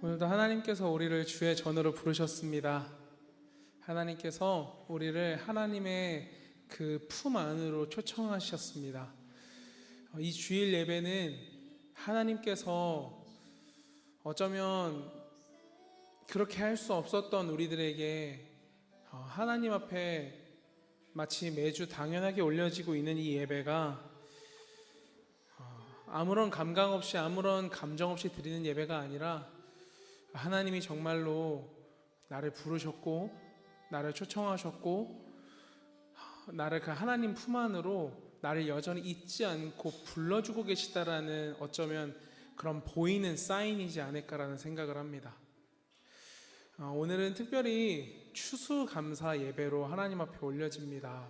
오늘도 하나님께서 우리를 주의 전으로 부르셨습니다. 하나님께서 우리를 하나님의 그 품 안으로 초청하셨습니다. 이 주일 예배는 하나님께서 어쩌면 그렇게 할 수 없었던 우리들에게 하나님 앞에 마치 매주 당연하게 올려지고 있는 이 예배가 아무런 감각 없이 아무런 감정 없이 드리는 예배가 아니라 하나님이 정말로 나를 부르셨고 나를 초청하셨고 나를 그 하나님 품 안으로 나를 여전히 잊지 않고 불러주고 계시다라는 어쩌면 그런 보이는 사인이지 않을까라는 생각을 합니다. 오늘은 특별히 추수감사 예배로 하나님 앞에 올려집니다.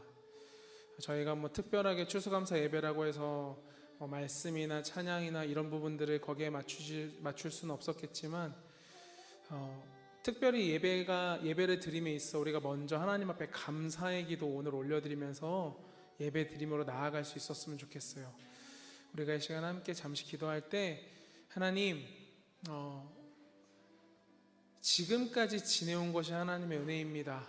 저희가 특별하게 추수감사 예배라고 해서 말씀이나 찬양이나 이런 부분들을 거기에 맞출 수는 없었겠지만 특별히 예배를 드림에 있어 우리가 먼저 하나님 앞에 감사의 기도 오늘 올려드리면서 예배 드림으로 나아갈 수 있었으면 좋겠어요. 우리가 이 시간 함께 잠시 기도할 때 하나님 지금까지 지내온 것이 하나님의 은혜입니다.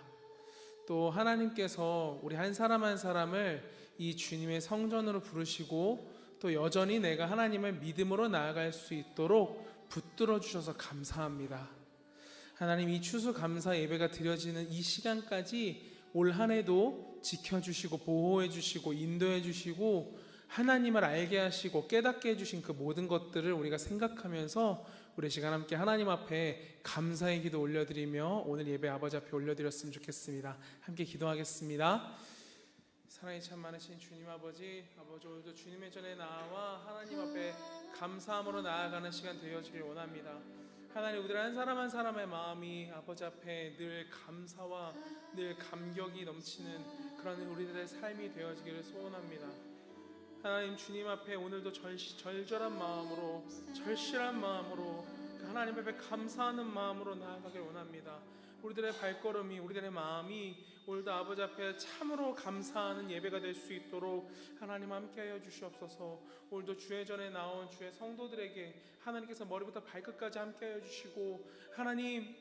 또 하나님께서 우리 한 사람 한 사람을 이 주님의 성전으로 부르시고 또 여전히 내가 하나님을 믿음으로 나아갈 수 있도록 붙들어 주셔서 감사합니다. 하나님, 이 추수감사 예배가 드려지는 이 시간까지 올 한 해도 지켜주시고 보호해주시고 인도해주시고 하나님을 알게 하시고 깨닫게 해주신 그 모든 것들을 우리가 생각하면서 우리 시간 함께 하나님 앞에 감사의 기도 올려드리며 오늘 예배 아버지 앞에 올려드렸으면 좋겠습니다. 함께 기도하겠습니다. 사랑이 참 많으신 주님 아버지, 오늘도 주님의 전에 나와 하나님 앞에 감사함으로 나아가는 시간 되어지길 원합니다. 하나님, 우리들 한 사람 한 사람의 마음이 아버지 앞에 늘 감사와 늘 감격이 넘치는 그런 우리들의 삶이 되어지기를 소원합니다. 하나님, 주님 앞에 오늘도 절절한 마음으로 절실한 마음으로 하나님 앞에 감사하는 마음으로 나아가길 원합니다. 우리들의 발걸음이 우리들의 마음이 오늘도 아버지 앞에 참으로 감사하는 예배가 될 수 있도록 하나님 함께하여 주시옵소서. 오늘도 주의 전에 나온 주의 성도들에게 하나님께서 머리부터 발끝까지 함께하여 주시고 하나님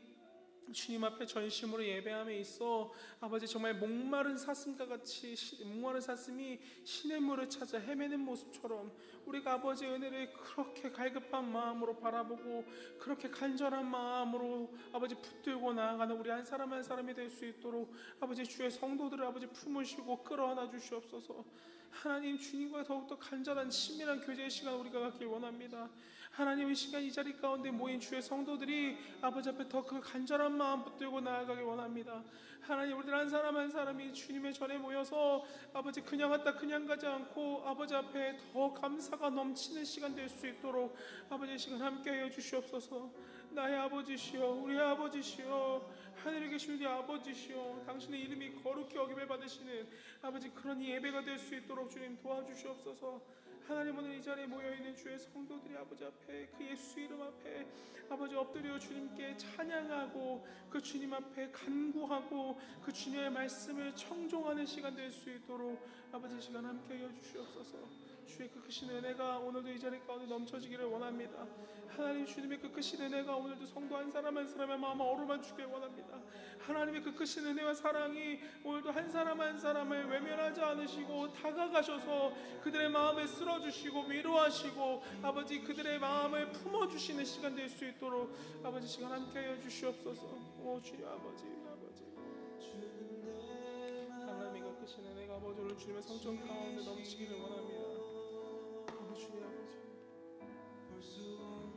주님 앞에 전심으로 예배함에 있어 아버지 정말 목마른 사슴과 같이 목마른 사슴이 시냇물을 찾아 헤매는 모습처럼 우리가 아버지의 은혜를 그렇게 갈급한 마음으로 바라보고 그렇게 간절한 마음으로 아버지 붙들고 나아가는 우리 한 사람 한 사람이 될 수 있도록 아버지 주의 성도들을 아버지 품으시고 끌어안아 주시옵소서. 하나님, 주님과 더욱더 간절한 친밀한 교제의 시간 우리가 갖길 원합니다. 하나님의 시간 이 자리 가운데 모인 주의 성도들이 아버지 앞에 더 그 간절한 마음 붙들고 나아가길 원합니다. 하나님, 우리들 한 사람 한 사람이 주님의 전에 모여서 아버지 그냥 왔다 그냥 가지 않고 아버지 앞에 더 감사가 넘치는 시간 될 수 있도록 아버지의 시간 함께하여 주시옵소서. 나의 아버지시여, 우리의 아버지시여, 하늘에 계신 우리 아버지시여, 당신의 이름이 거룩히 여김을 받으시는 아버지 그런 예배가 될 수 있도록 주님 도와주시옵소서. 하나님, 오늘 이 자리에 모여있는 주의 성도들이 아버지 앞에 그 예수 이름 앞에 아버지 엎드려 주님께 찬양하고 그 주님 앞에 간구하고 그 주님의 말씀을 청종하는 시간 될 수 있도록 아버지 시간 함께하여 주시옵소서. 주의 그 크신 은혜가 오늘도 이 자리 가운데 넘쳐지기를 원합니다. 하나님, 주님의 그 크신 은혜가 오늘도 성도 한 사람 한 사람의 마음을 어루만 주길 원합니다. 하나님의 그 크신 은혜와 사랑이 오늘도 한 사람 한 사람을 외면하지 않으시고 다가가셔서 그들의 마음을 쓸어주시고 위로하시고 아버지 그들의 마음을 품어주시는 시간 될 수 있도록 아버지 시간 함께하여 주시옵소서. 오 주님 아버지 하나님의 그 크신 은혜가 아버지 오늘 주님의 성전 가운데 넘치기를 원합니다. 주님 아버지, 아버지 주님 아버지,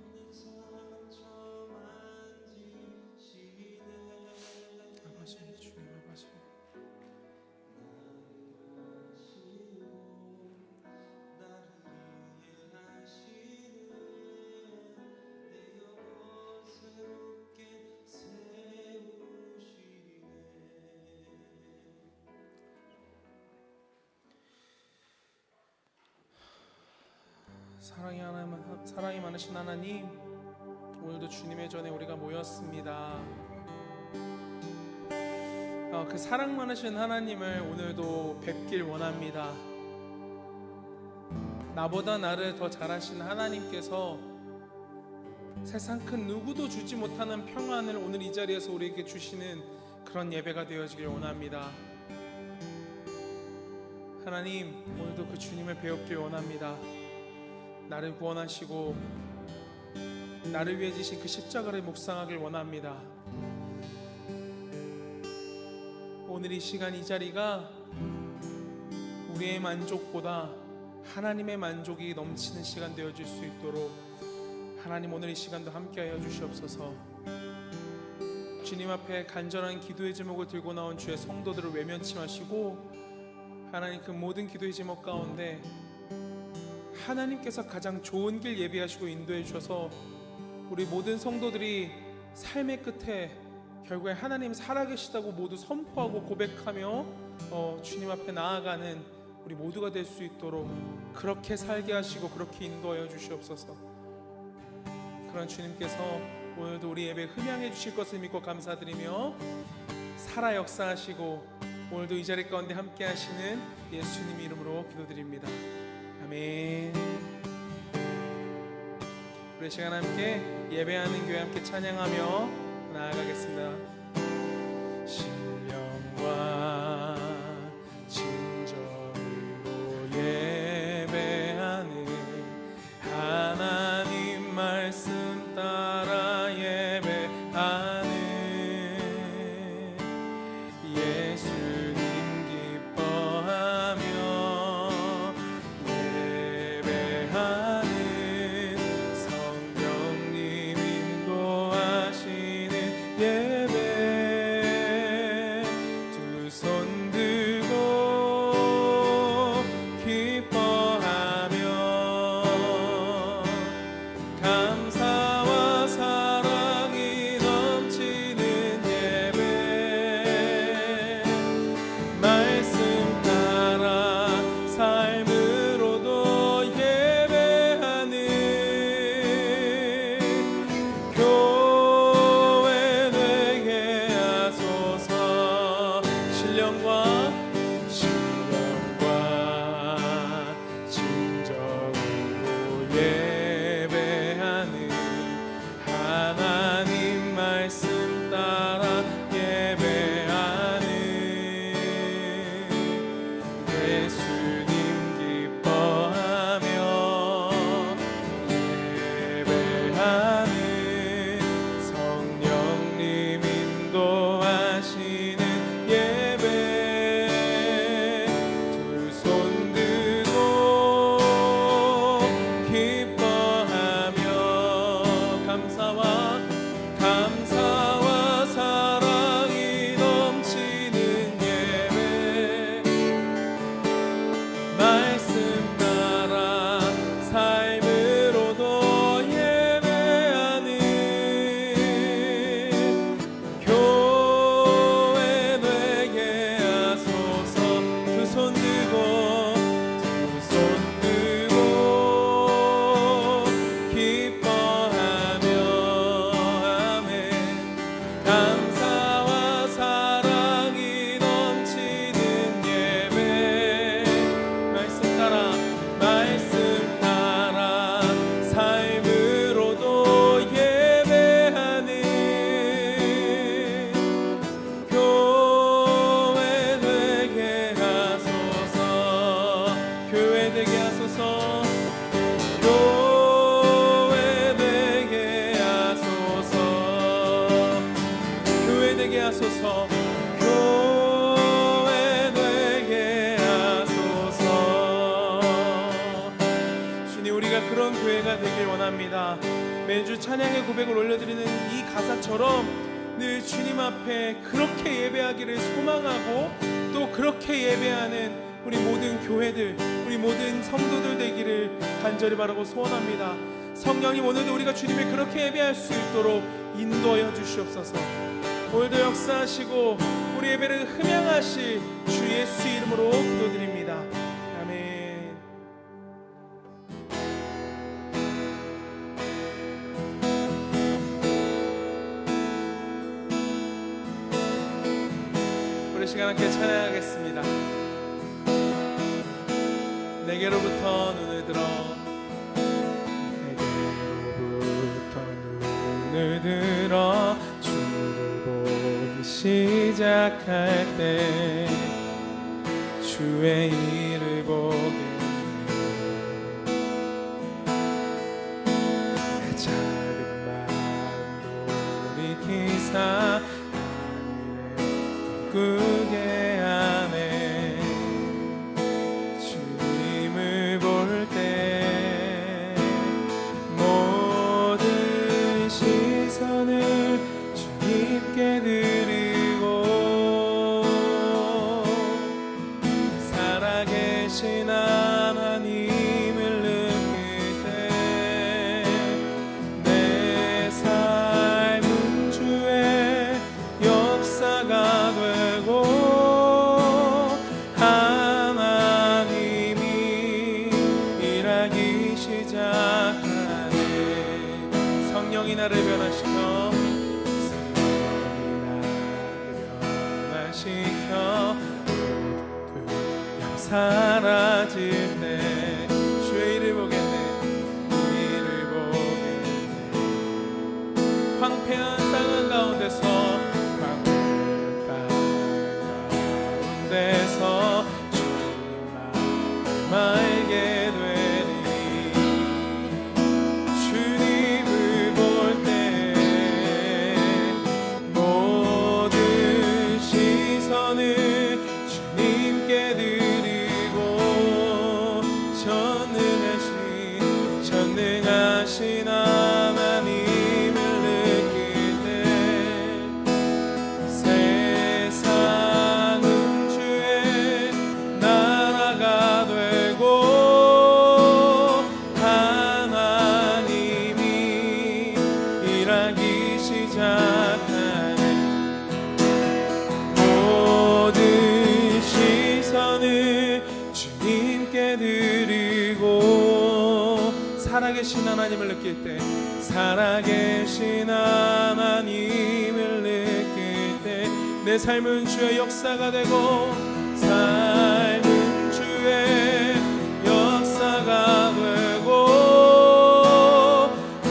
사랑이 많으신 하나님, 오늘도 주님의 전에 우리가 모였습니다. 그 사랑 많으신 하나님을 오늘도 뵙길 원합니다. 나보다 나를 더 잘하신 하나님께서 세상 큰 누구도 주지 못하는 평안을 오늘 이 자리에서 우리에게 주시는 그런 예배가 되어지길 원합니다. 하나님, 오늘도 그 주님을 배웠길 원합니다. 나를 구원하시고 나를 위해 지신 그 십자가를 묵상하길 원합니다. 오늘 이 시간 이 자리가 우리의 만족보다 하나님의 만족이 넘치는 시간 되어질 수 있도록 하나님, 오늘 이 시간도 함께하여 주시옵소서. 주님 앞에 간절한 기도의 제목을 들고 나온 주의 성도들을 외면치 마시고, 하나님, 그 모든 기도의 제목 가운데 하나님께서 가장 좋은 길 예비하시고 인도해 주셔서 우리 모든 성도들이 삶의 끝에 결국에 하나님 살아계시다고 모두 선포하고 고백하며 주님 앞에 나아가는 우리 모두가 될 수 있도록 그렇게 살게 하시고 그렇게 인도하여 주시옵소서. 그런 주님께서 오늘도 우리 예배 흠양해 주실 것을 믿고 감사드리며 살아 역사하시고 오늘도 이 자리 가운데 함께 하시는 예수님 이름으로 기도드립니다. 아멘. 우리 시간 함께 예배하는 교회 함께 찬양하며 나아가겠습니다. 신령과 진정으로 예배하는 하나님 말씀 따라 예배하는 예수님 기뻐하며 예배하는 성령님 인도하시는 예배 두 손 들고 기뻐하며 감사와 사랑이 넘치는 예배 말씀 따라 삶으로도 예배하는 교회 되게 하소서. 신령과 진정으로 예배하는 하나님 말씀 따라 예배하는 예수님 기뻐하며 예배하는 성령님 인도하시는 예배 두 손 들고 기뻐하며 감사와 사랑이 넘치는 예배 말씀 따라 삶으로도 예배하는 교회 되게 하소서. 두 손 들고 기뻐하며 아멘 감사와 사랑이 넘치는 예배 말씀 따라 삶으로도 예배하는 교회 되게 하소서. 교회 되게 하소서. 교회 되게 하소서. 교회 되게 하소서. 교회 되게 하소서. 주님, 우리가 그런 교회가 되길 원합니다. 매주 찬양의 고백을 올려드리는 이 가사처럼 늘 주님 앞에 그렇게 예배하기를 소망하고 또 그렇게 예배하는 우리 모든 교회들, 우리 모든 성도들 되기를 간절히 바라고 소원합니다. 성령님, 오늘도 우리가 주님을 그렇게 예배할 수 있도록 인도하여 주시옵소서. 오늘도 역사하시고 우리 예배를 흠양하실 주 예수 이름으로 기도드립니다. 아멘. 우리 시간 함께 찬양하겠습니다. 내게로부터 눈을 들어 내게로부터 눈을 손을 들어 주를 보기 시작할 때 주의 일을 보게 내 작은 마음 돌이키사 하늘에 꿈꾸게 하네. 주님을 볼 때 모든 시선을 주님께 드리고 살아계신 하나님을 느낄 때 내 삶은 주의 역사가 되고 하나님이 일하기 시작하네. 성령이 나를 변화시켜 사라질 때 주의 일을 보겠네. 일을 보겠네. 황폐한 땅 가운데서 황폐한 땅 가운데서 주님만 알게 되니 주님을 볼 때 모든 시선을 주님께 전능하신 하나님을 느낄 때 세상은 주의 나라가 되고 하나님이 일하기 시작하네. 모든 시선을 주님께 드리고 살아계신 하나님을 느낄 때 살아계신 하나님을 느낄 때 내 삶은 주의 역사가 되고 삶은 주의 역사가 되고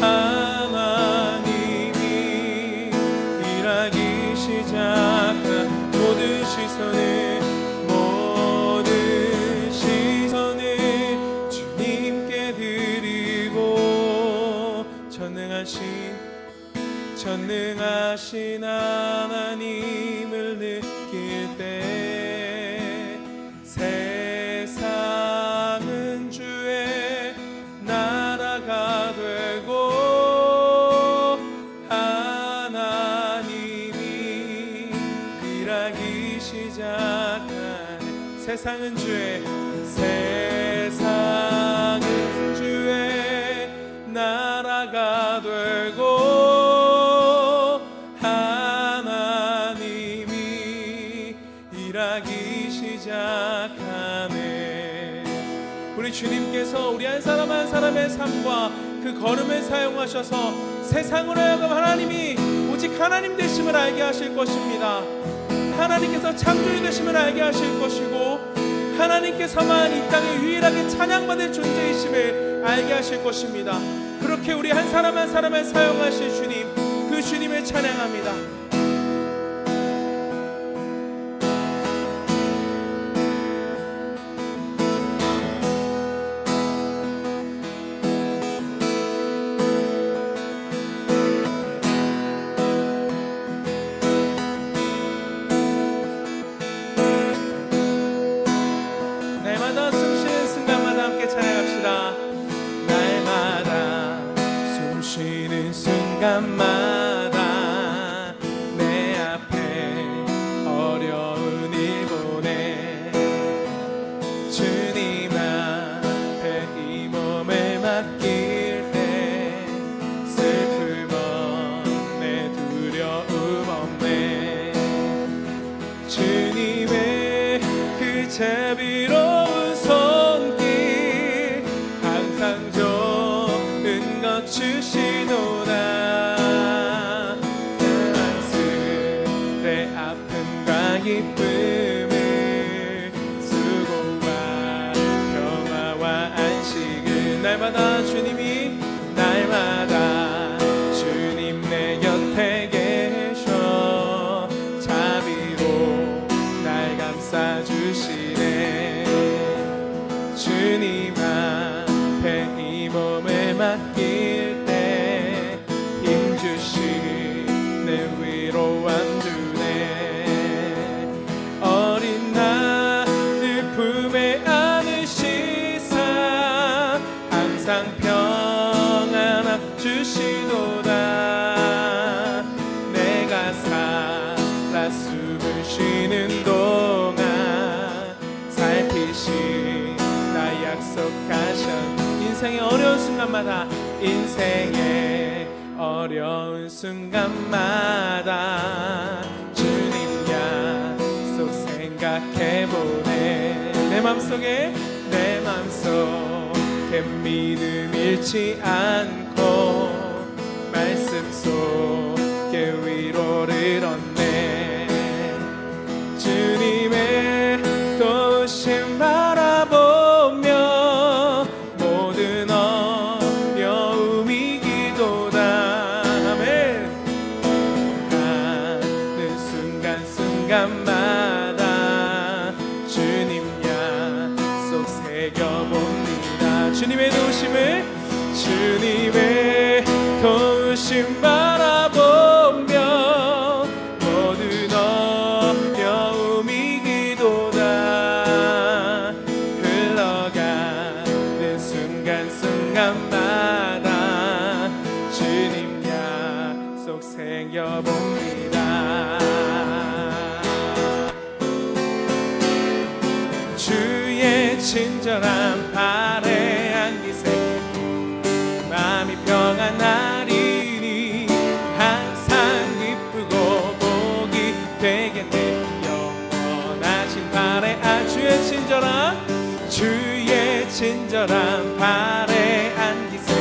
하나님이 일하기 시작한 모든 시선을 전능하신 하나님을 느낄 때 세상은 주의 나라가 되고 하나님이 일하기 시작하네. 세상은 주의 나라가 되고 하나님이 일하기 시작하네. 우리 주님께서 우리 한 사람 한 사람의 삶과 그 걸음을 사용하셔서 세상으로 하여금 하나님이 오직 하나님 되심을 알게 하실 것입니다. 하나님께서 창조주 되심을 알게 하실 것이고 하나님께서만 이 땅에 유일하게 찬양받을 존재이심을 알게 하실 것입니다. 그렇게 우리 한 사람 한 사람을 사용하실 주님, 그 주님을 찬양합니다. 날마다 숨쉬는 순간마다 함께 찬양합시다. 날마다 숨쉬는 순간마다 내 앞에 어려운 일 보내 주님 앞에 이 몸을 맡길 때 슬픔 없네 두려움 없네 주님의 그 자비로운 손길 항상 좋은 것 주시노라 주신 내 위로한 주네 어린 나를 품에 안으시사 항상 평안함 주시도다 내가 살아 숨을 쉬는 동안 살피신 나 약속하셨 인생의 어려운 순간마다 인생의 어려운 순간마다 주님 약속 생각해보네 내 맘속에 믿음 잃지 않고 말씀 속에 위로를 얻네 주님의 도우심 바라보며 모든 어려움 이기도다 아멘 가는 순간순간마다 주님 약속 새겨봅니다 주님의 도우심 바라보며 모든 어려움 이기도다 흘러가는 순간순간마다 주님 약속 새겨봅니다 주의 친절한 발에 안기세 마음이 평안하리니 항상 기쁘고 복이 되겠네 영원하신 발에 주의 친절한 발에 안기세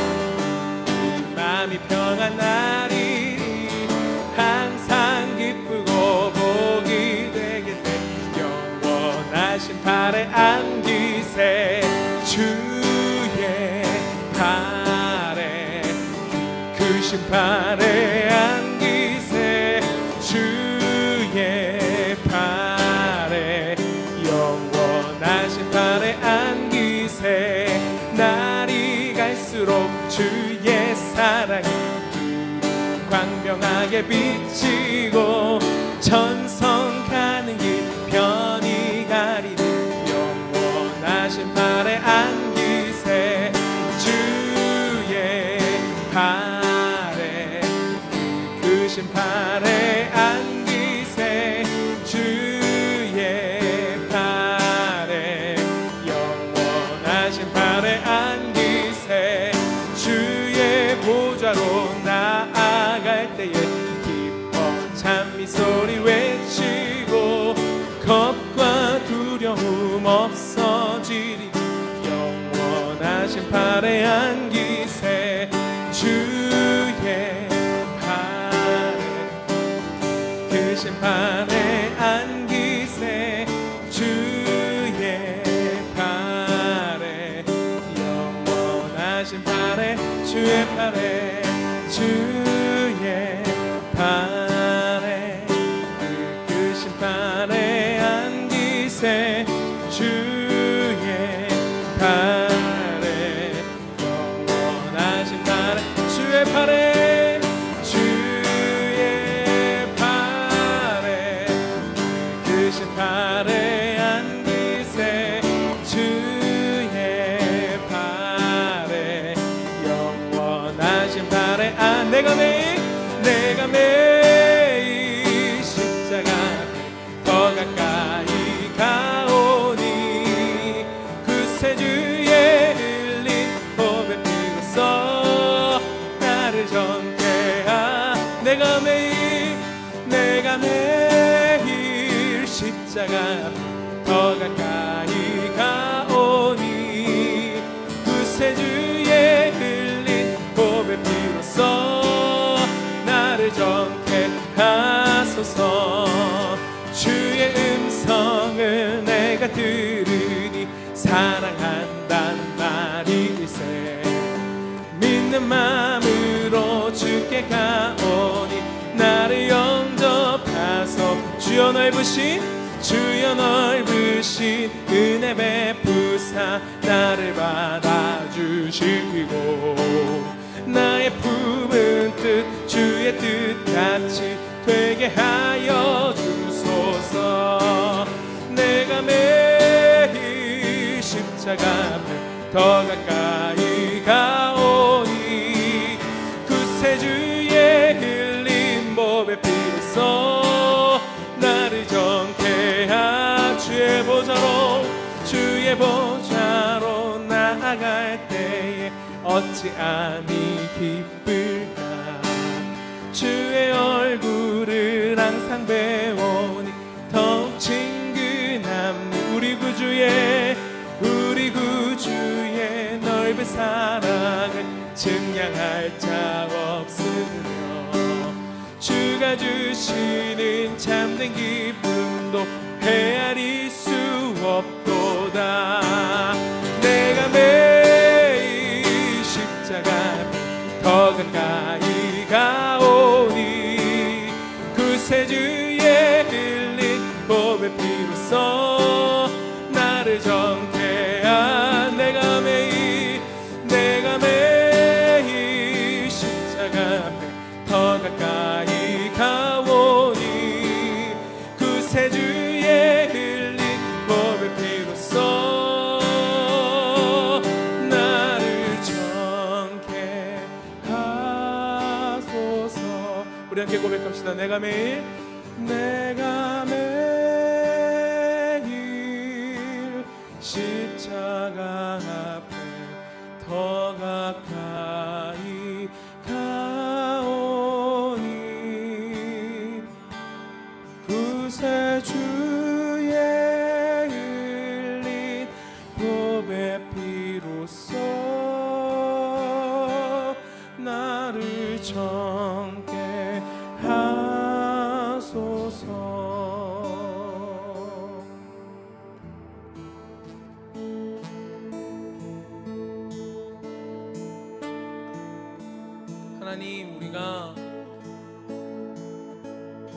마음이 평안하리니 항상 기쁘고 복이 되겠네 영원하신 발에 안기세 주의 발에 크신 발에 안기세 주의 발에 영원하신 발에 안기세 날이 갈수록 주의 사랑이 광명하게 비치고 천성 가는 길 편히 가리니 영원하신 발에 안기세 주의 발에 크신 발에 안기세 주의 발에 영원하신 발에 안기세 주의 보좌로 나아갈 때에 기뻐 찬미 소리 외치고 겁과 두려움 없어지리 영원하신 발에 안기세 주의 발에 크신 발에 안기세 주의 발에 영원하신 발에 주의 발에 주의 발에 크신 발에 안기세 주의 발에 영원하신 발에 주의 발에 주의 발에 크신 발에 안기세 주의 발에 영원하신 발에 내가 매일 십자가 더 가까이 가오니 구세주의 흘린 보배 피로써 나를 정케하 내가 매일 십자가 더 가까이 가오니 구세주의 흘린 보배 피로써 나를 정케 하소서 주의 음성을 내가 들으니 사랑한단 말일세 믿는 마음으로 주께 가오니 나를 영접하소 주여 넓으신 은혜 베푸사 나를 받아주시고 나의 품은 뜻 주의 주의 뜻같이 되게 하여 주소서. 내가 매일 십자가 앞에 더 가까이 가오니 구세주의 흘린 몸의 피로써 나를 정케하 주의 보좌로 나아갈 때에 어찌 아니 기쁠까. 주의 얼굴을 항상 배우니 더욱 친근함. 우리 구주의 넓은 사랑을 증량할 자 없으며 주가 주시는 참된 기쁨도 헤아릴 수 없도다. 내가 매일 십자가 더 가까이 가오니 구세주의 흘린 몸의 피로써 나를 정케한. 내가 매일 십자가 앞에 더 가까이 가오니 구세주의 흘린 몸의 피로써 나를 정케하소서. 우리 함께 고백합시다. 내가 매일 십자가 앞에 더 가까이 가오니 구세주의 흘린 몸의 피로써 나를 정케 하소서. 하나님, 우리가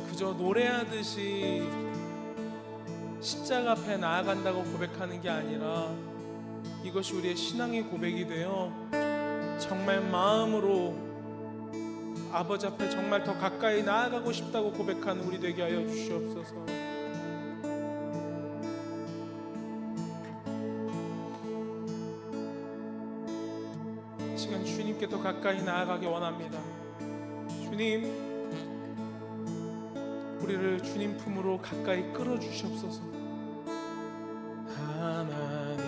그저 노래하듯이 십자가 앞에 나아간다고 고백하는 게 아니라 이것이 우리의 신앙의 고백이 되어 정말 마음으로 아버지 앞에 정말 더 가까이 나아가고 싶다고 고백하는 우리 되게 하여 주시옵소서. 이 시간 주님께 더 가까이 나아가기 원합니다. 주님, 우리를 주님 품으로 가까이 끌어주시옵소서. 하나님의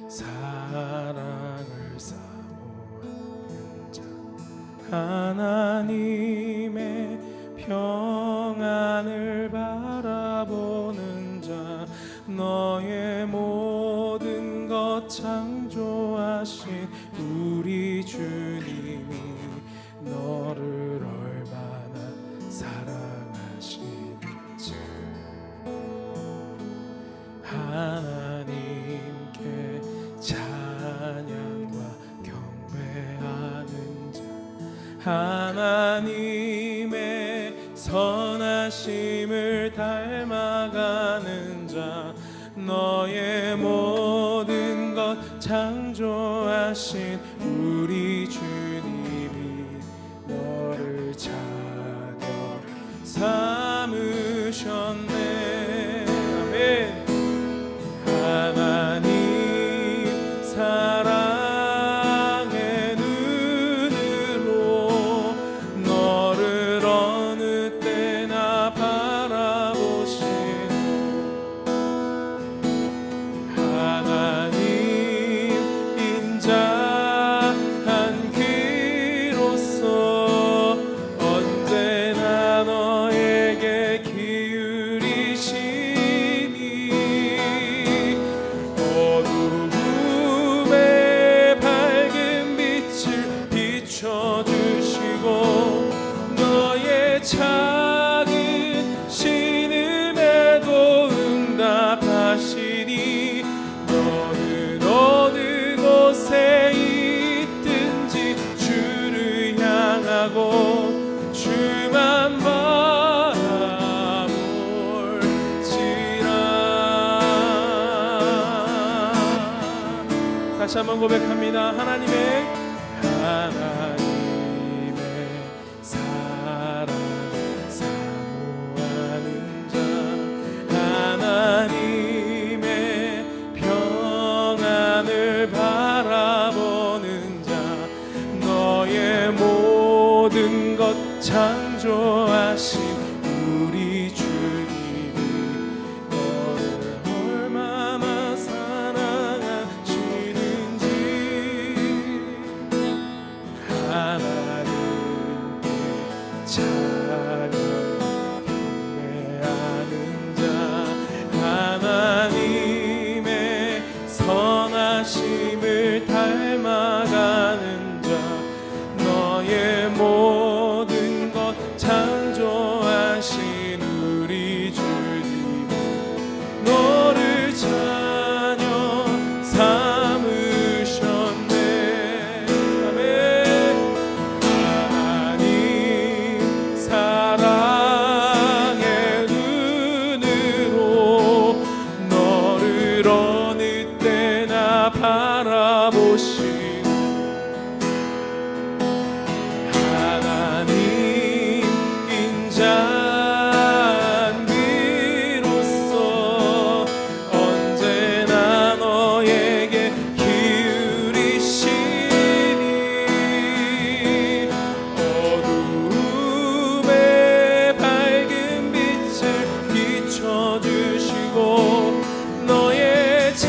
사랑을 사모하는 자, 하나님의 평안을 바라보는 자, 너의 모든 것 창조하신 우리 주님이 너를 얼마나 사랑하시는지 하나님께 찬양과 경배하는 자, 하나님의 선하심을 닮아가는 자, 너의 모든 것 창조하신 우리 주님이 너를 자격 삼으셨네. 아멘. 하나님 사랑의 눈으로 너를 어느 때나 바라보신 하나님 인자한 귀로서 언제나 너에게 기울이시니 어두움에 밝은 빛을 비춰주시고 너의 작은 신음에도 응답하시니 너는 어느 곳에 있든지 주를 향하고 주만 바라볼지라. 다시 한번 고백합니다. 하나님의 모든 것 창조하신 우리 주님이 너를 얼마나 사랑하시는지 하나님께 찬양 경배하는 자 하나님의 선하심을 닮아가는 자 너의 모든 것 창조하신 우리 주님 너를 자녀 삼으셨네. 아멘. 하나님 사랑의 눈으로 너를 어느 때나 바라보시 인자비로서 언제나 너에게 기울이시니 어두움에 밝은 빛을 비춰주시고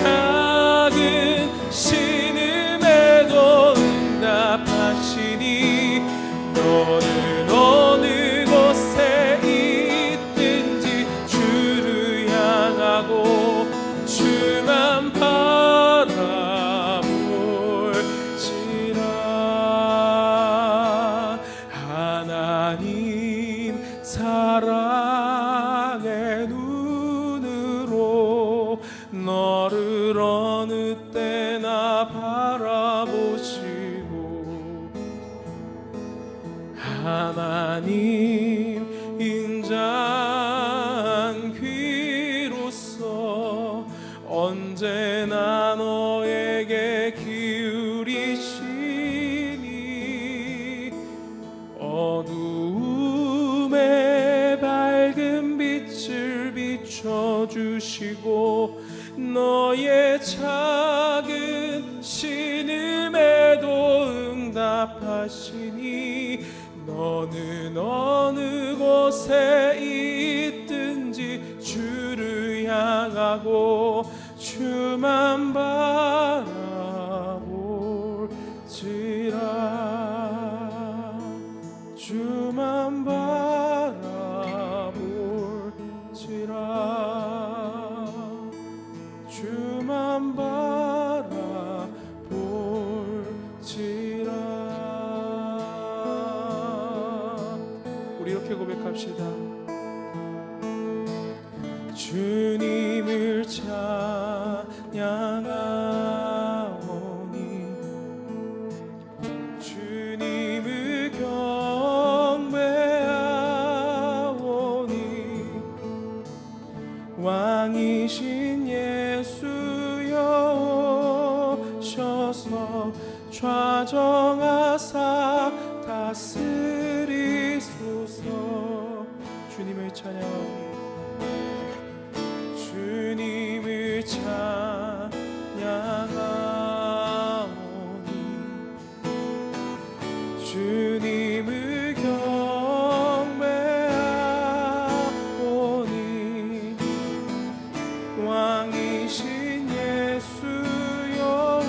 너의 작은 신음에도 응답하시니 너는 어느 곳에 있든지 주를 향하고 주만 바라볼지라. 하나님 사랑의 눈으로 너를 어느 때나 바라보시고 하나님 인자한 귀로서 언제나 너에게 기울이시니 어두움에 밝은 빛을 비춰주시고 너의 작은 신음에도 응답하시니 너는 어느 곳에 있든지 주를 향하고 주만 바라볼지라. 주만 바라볼지라. 주만 바라볼지라. 우리 이렇게 고백합시다. 주님을 찬양하오니 주님을 경배하오니 왕이신 예수여 오셔서 좌정하사 다스리소서. 주님을 찬양하오니 주님을 찬양하오니 주님을 경배하오니 왕이신 예수여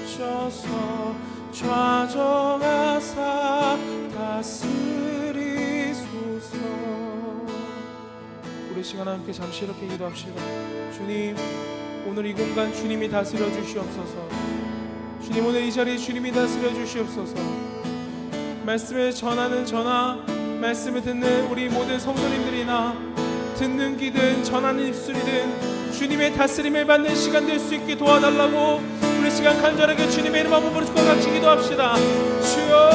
오셔서 좌정하사 다스리소서. 우리 시간 함께 잠시 이렇게 기도합시다. 주님, 오늘 이 공간 주님이 다스려 주시옵소서. 주님, 오늘 이 자리에 주님이 다스려 주시옵소서. 말씀을 전하는 전하, 말씀을 듣는 우리 모든 성도님들이나 듣는 귀든 전하는 입술이든 주님의 다스림을 받는 시간 될 수 있게 도와달라고 우리 시간 간절하게 주님의 이름 한번 부르시고 같이 기도합시다. 주여,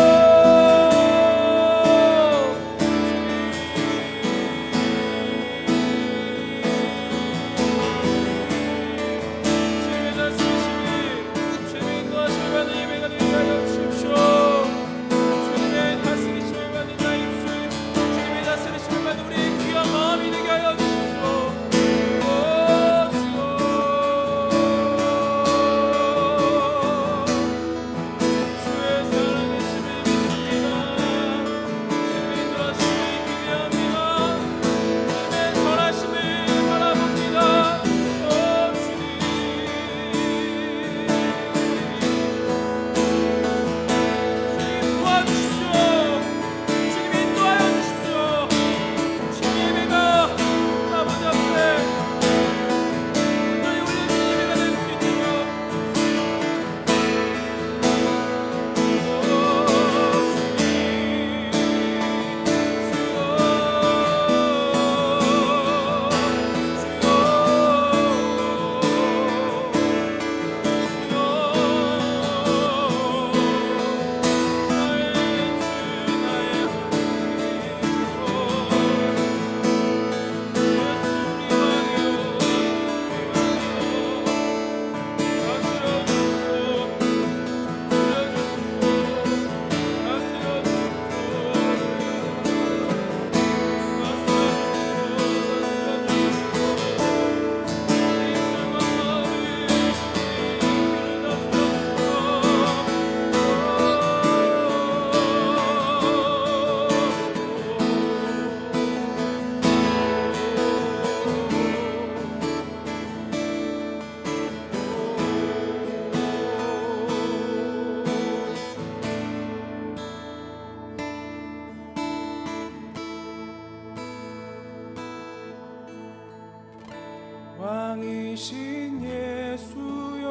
왕이신 예수여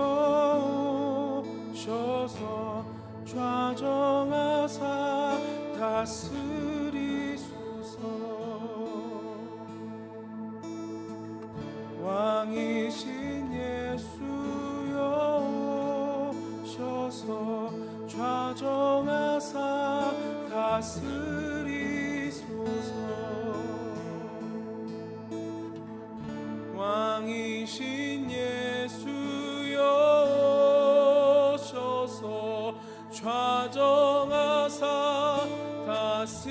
오셔서 좌정하사 다스리소서. 왕이신 예수여 오셔서 좌정하사 다스리소서. 왕이신 예수여 오셔서 좌정하사 다스리소서.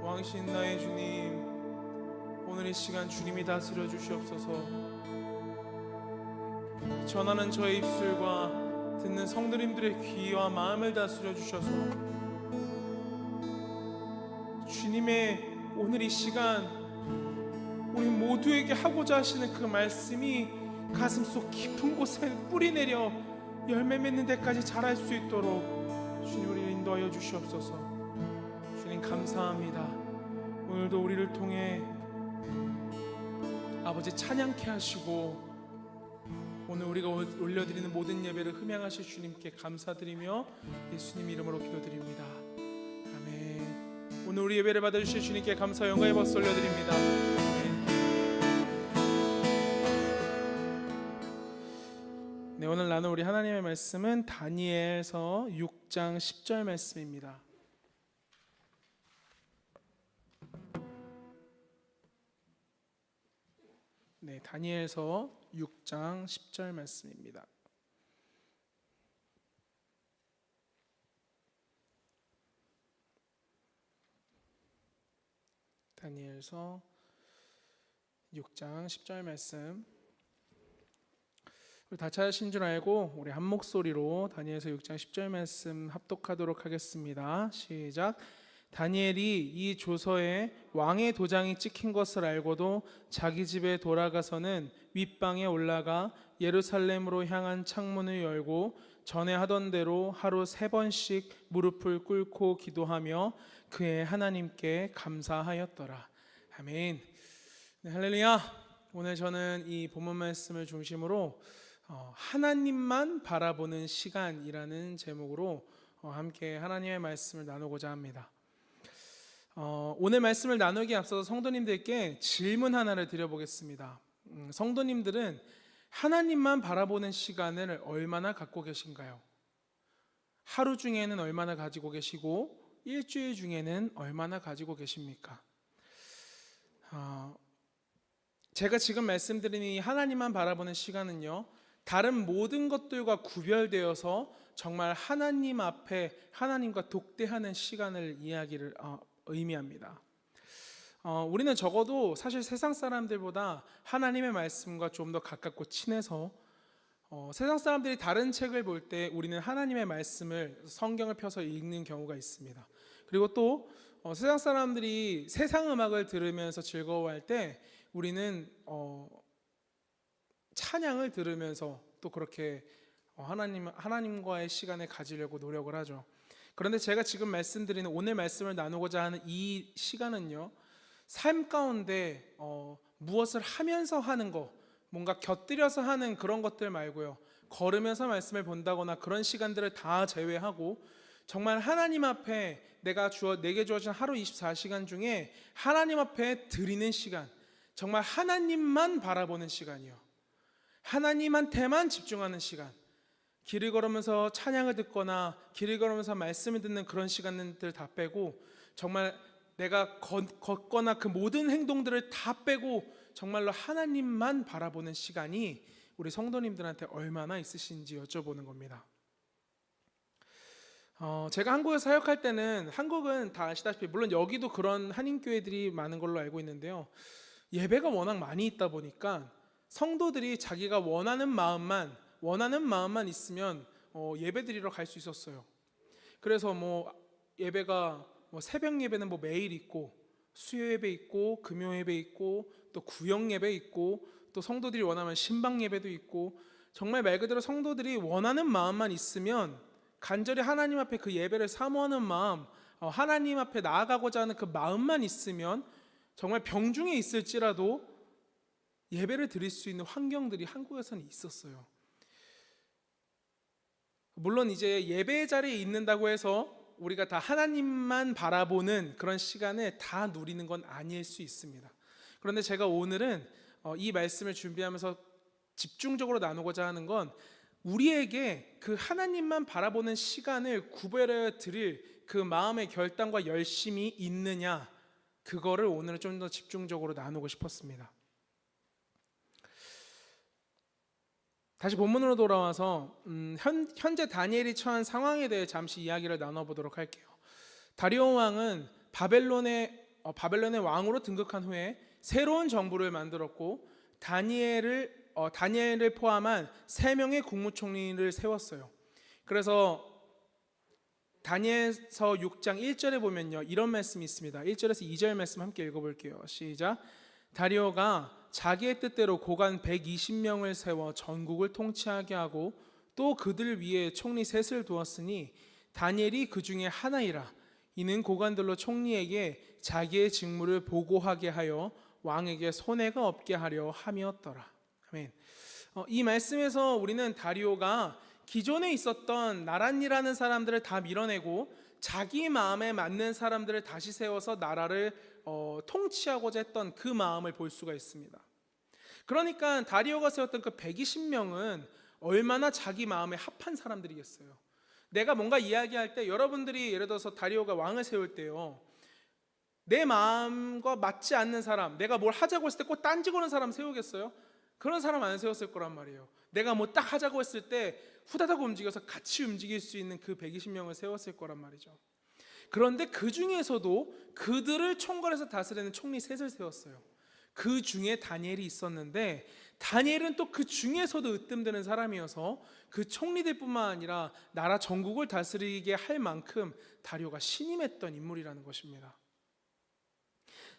왕이신 나의 주님, 오늘 이 시간 주님이 다스려 주시옵소서. 전하는 저의 입술과 듣는 성도님들의 귀와 마음을 다스려 주셔서 주님의 오늘 이 시간 우리 모두에게 하고자 하시는 그 말씀이 가슴속 깊은 곳에 뿌리 내려 열매 맺는 데까지 자랄 수 있도록 주님 우리를 인도하여 주시옵소서. 주님 감사합니다. 오늘도 우리를 통해 아버지 찬양케 하시고 오늘 우리가 올려드리는 모든 예배를 흠양하실 주님께 감사드리며 예수님 이름으로 기도드립니다. 아멘. 오늘 우리 예배를 받아주실 주님께 감사 영광의 박수 올려드립니다. 아멘. 네, 오늘 나눌 우리 하나님의 말씀은 다니엘서 6장 10절 말씀입니다. 네, 다니엘서 6장 10절 말씀입니다. 다니엘서 6장 10절 말씀. 우리 다 찾으신 줄 알고 우리 한 목소리로 다니엘서 6장 10절 말씀 합독하도록 하겠습니다. 시작. 다니엘이 이 조서에 왕의 도장이 찍힌 것을 알고도 자기 집에 돌아가서는 윗방에 올라가 예루살렘으로 향한 창문을 열고 전에 하던 대로 하루 3번씩 무릎을 꿇고 기도하며 그의 하나님께 감사하였더라. 아멘. 네, 할렐루야. 오늘 저는 이 본문 말씀을 중심으로 하나님만 바라보는 시간이라는 제목으로 함께 하나님의 말씀을 나누고자 합니다. 오늘 말씀을 나누기에 앞서서 성도님들께 질문 하나를 드려보겠습니다. 성도님들은 하나님만 바라보는 시간을 얼마나 갖고 계신가요? 하루 중에는 얼마나 가지고 계시고 일주일 중에는 얼마나 가지고 계십니까? 제가 지금 말씀드린 이 하나님만 바라보는 시간은요, 다른 모든 것들과 구별되어서 정말 하나님 앞에 하나님과 독대하는 시간을 의미합니다. 우리는 적어도 사실 세상 사람들보다 하나님의 말씀과 좀 더 가깝고 친해서 세상 사람들이 다른 책을 볼 때 우리는 하나님의 말씀을 성경을 펴서 읽는 경우가 있습니다. 그리고 또 세상 사람들이 세상 음악을 들으면서 즐거워할 때 우리는 찬양을 들으면서 또 그렇게 하나님과의 시간을 가지려고 노력을 하죠. 그런데 제가 지금 말씀드리는 오늘 말씀을 나누고자 하는 이 시간은요, 삶 가운데 무엇을 하면서 하는 거, 뭔가 곁들여서 하는 그런 것들 말고요, 걸으면서 말씀을 본다거나 그런 시간들을 다 제외하고 정말 하나님 앞에 내게 주어진 하루 24시간 중에 하나님 앞에 드리는 시간, 정말 하나님만 바라보는 시간이요, 하나님한테만 집중하는 시간, 길을 걸으면서 찬양을 듣거나 길을 걸으면서 말씀을 듣는 그런 시간들 다 빼고 정말 내가 걷거나 그 모든 행동들을 다 빼고 정말로 하나님만 바라보는 시간이 우리 성도님들한테 얼마나 있으신지 여쭤보는 겁니다. 제가 한국에서 사역할 때는, 한국은 다 아시다시피 물론 여기도 그런 한인교회들이 많은 걸로 알고 있는데요, 예배가 워낙 많이 있다 보니까 성도들이 자기가 원하는 마음만 있으면 예배 드리러 갈 수 있었어요. 그래서 예배가 새벽 예배는 매일 있고, 수요 예배 있고, 금요 예배 있고, 또 구역 예배 있고, 또 성도들이 원하면 신방 예배도 있고, 정말 말 그대로 성도들이 원하는 마음만 있으면 간절히 하나님 앞에 그 예배를 사모하는 마음, 하나님 앞에 나아가고자 하는 그 마음만 있으면 정말 병중에 있을지라도 예배를 드릴 수 있는 환경들이 한국에서는 있었어요. 물론 이제 예배 자리에 있는다고 해서 우리가 다 하나님만 바라보는 그런 시간을 다 누리는 건 아닐 수 있습니다. 그런데 제가 오늘은 이 말씀을 준비하면서 집중적으로 나누고자 하는 건 우리에게 그 하나님만 바라보는 시간을 구별해 드릴 그 마음의 결단과 열심이 있느냐, 그거를 오늘은 좀 더 집중적으로 나누고 싶었습니다. 다시 본문으로 돌아와서 현재 다니엘이 처한 상황에 대해 잠시 이야기를 나눠보도록 할게요. 다리오 왕은 바벨론의 왕으로 등극한 후에 새로운 정부를 만들었고 다니엘을 포함한 3명의 국무총리를 세웠어요. 그래서 다니엘서 6장 1절에 보면요, 이런 말씀이 있습니다. 1절에서 2절 말씀 함께 읽어볼게요. 시작. 다리오가 자기의 뜻대로 고관 120명을 세워 전국을 통치하게 하고 또 그들 위에 총리 셋을 두었으니 다니엘이 그 중에 하나이라. 이는 고관들로 총리에게 자기의 직무를 보고하게 하여 왕에게 손해가 없게 하려 함이었더라. 아멘. 이 말씀에서 우리는 다리오가 기존에 있었던 나란이라는 사람들을 다 밀어내고 자기 마음에 맞는 사람들을 다시 세워서 나라를 통치하고자 했던 그 마음을 볼 수가 있습니다. 그러니까 다리오가 세웠던 그 120명은 얼마나 자기 마음에 합한 사람들이겠어요. 내가 뭔가 이야기할 때 여러분들이 예를 들어서 다리오가 왕을 세울 때요, 내 마음과 맞지 않는 사람, 내가 뭘 하자고 했을 때 꼭 딴지 거는 사람 세우겠어요? 그런 사람 안 세웠을 거란 말이에요. 내가 뭐 딱 하자고 했을 때 후다닥 움직여서 같이 움직일 수 있는 그 120명을 세웠을 거란 말이죠. 그런데 그 중에서도 그들을 총괄해서 다스리는 총리 셋을 세웠어요. 그 중에 다니엘이 있었는데 다니엘은 또 그 중에서도 으뜸되는 사람이어서 그 총리들뿐만 아니라 나라 전국을 다스리게 할 만큼 다리오가 신임했던 인물이라는 것입니다.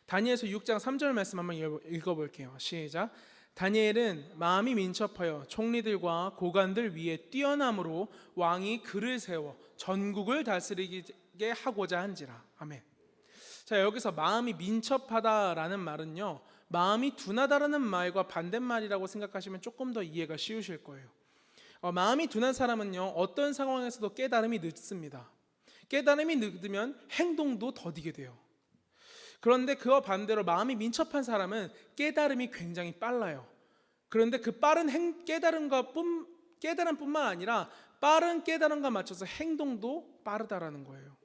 다니엘서 6장 3절 말씀 한번 읽어볼게요. 시작. 다니엘은 마음이 민첩하여 총리들과 고관들 위에 뛰어남으로 왕이 그를 세워 전국을 다스리게 하고자 한지라. 아멘. 자, 여기서 마음이 민첩하다라는 말은요, 마음이 둔하다라는 말과 반대말이라고 생각하시면 조금 더 이해가 쉬우실 거예요. 마음이 둔한 사람은요, 어떤 상황에서도 깨달음이 늦습니다. 깨달음이 늦으면 행동도 더디게 돼요. 그런데 그와 반대로 마음이 민첩한 사람은 깨달음이 굉장히 빨라요. 그런데 그 빠른 깨달음뿐만 아니라 빠른 깨달음과 맞춰서 행동도 빠르다라는 거예요.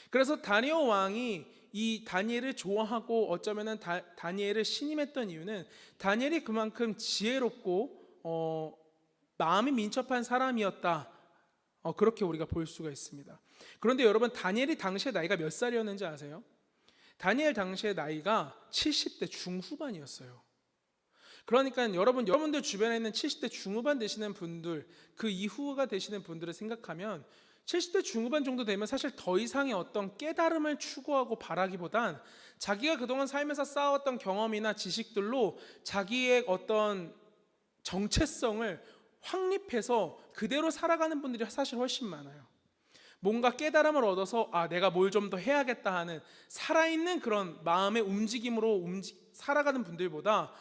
그래서 다리오 왕이 이 다니엘을 좋아하고 어쩌면은 다니엘을 신임했던 이유는 다니엘이 그만큼 지혜롭고 마음이 민첩한 사람이었다. 그렇게 우리가 볼 수가 있습니다. 그런데 여러분, 다니엘이 당시에 나이가 몇 살이었는지 아세요? 다니엘 당시의 나이가 70대 중후반이었어요. 그러니까 여러분들 주변에 있는 70대 중후반 되시는 분들, 그 이후가 되시는 분들을 생각하면 70대 중후반 정도 되면 사실 더 이상의 어떤 깨달음을 추구하고 바라기보단 자기가 그동안 살면서 쌓았던 경험이나 지식들로 자기의 어떤 정체성을 확립해서 그대로 살아가는 분들이 사실 훨씬 많아요. 뭔가 깨달음을 얻어서 내가 뭘 좀 더 해야겠다 하는 살아있는 그런 마음의 움직임으로 살아가는 분들보다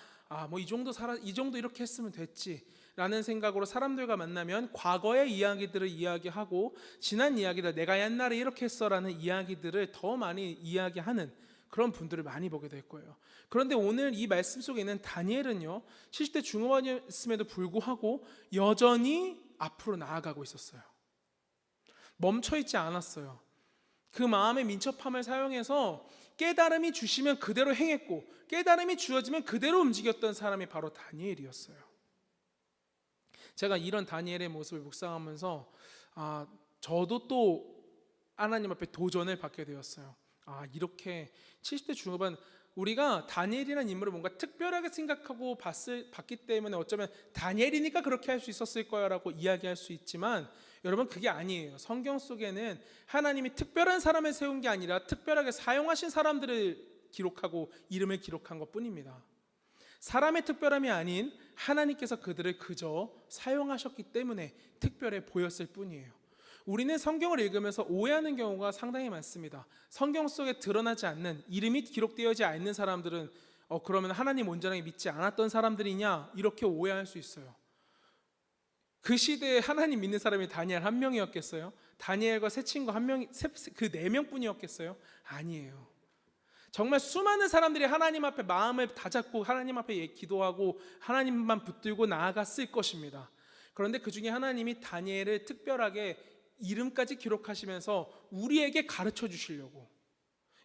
뭐 이 정도 이렇게 했으면 됐지라는 생각으로 사람들과 만나면 과거의 이야기들을 이야기하고 지난 이야기들, 내가 옛날에 이렇게 했어라는 이야기들을 더 많이 이야기하는 그런 분들을 많이 보게 될 거예요. 그런데 오늘 이 말씀 속에 있는 다니엘은요, 70대 중후반이었음에도 불구하고 여전히 앞으로 나아가고 있었어요. 멈춰있지 않았어요. 그 마음의 민첩함을 사용해서 깨달음이 주시면 그대로 행했고 깨달음이 주어지면 그대로 움직였던 사람이 바로 다니엘이었어요. 제가 이런 다니엘의 모습을 묵상하면서 저도 또 하나님 앞에 도전을 받게 되었어요. 이렇게 70대 중후반, 우리가 다니엘이라는 인물을 뭔가 특별하게 생각하고 봤기 때문에 어쩌면 다니엘이니까 그렇게 할 수 있었을 거야 라고 이야기할 수 있지만 여러분, 그게 아니에요. 성경 속에는 하나님이 특별한 사람을 세운 게 아니라 특별하게 사용하신 사람들을 기록하고 이름을 기록한 것 뿐입니다. 사람의 특별함이 아닌 하나님께서 그들을 그저 사용하셨기 때문에 특별해 보였을 뿐이에요. 우리는 성경을 읽으면서 오해하는 경우가 상당히 많습니다. 성경 속에 드러나지 않는, 이름이 기록되어지 않는 사람들은 그러면 하나님 온전하게 믿지 않았던 사람들이냐, 이렇게 오해할 수 있어요. 그 시대에 하나님 믿는 사람이 다니엘 한 명이었겠어요? 다니엘과 세 친구 한 명, 그 네 명뿐이었겠어요? 아니에요. 정말 수많은 사람들이 하나님 앞에 마음을 다잡고 하나님 앞에 기도하고 하나님만 붙들고 나아갔을 것입니다. 그런데 그 중에 하나님이 다니엘을 특별하게 이름까지 기록하시면서 우리에게 가르쳐 주시려고,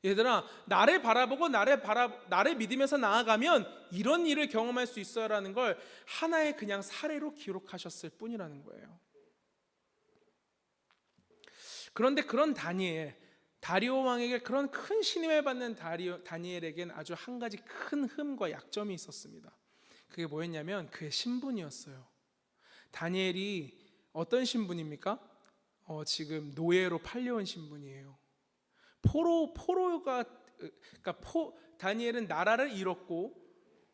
얘들아, 나를 바라보고 나를 믿으면서 나아가면 이런 일을 경험할 수 있어라는 걸 하나의 그냥 사례로 기록하셨을 뿐이라는 거예요. 그런데 그런 다리오 왕에게 그런 큰 신임을 받는 다니엘에겐 아주 한 가지 큰 흠과 약점이 있었습니다. 그게 뭐였냐면 그의 신분이었어요. 다니엘이 어떤 신분입니까? 지금 노예로 팔려온 신분이에요. 다니엘은 나라를 잃었고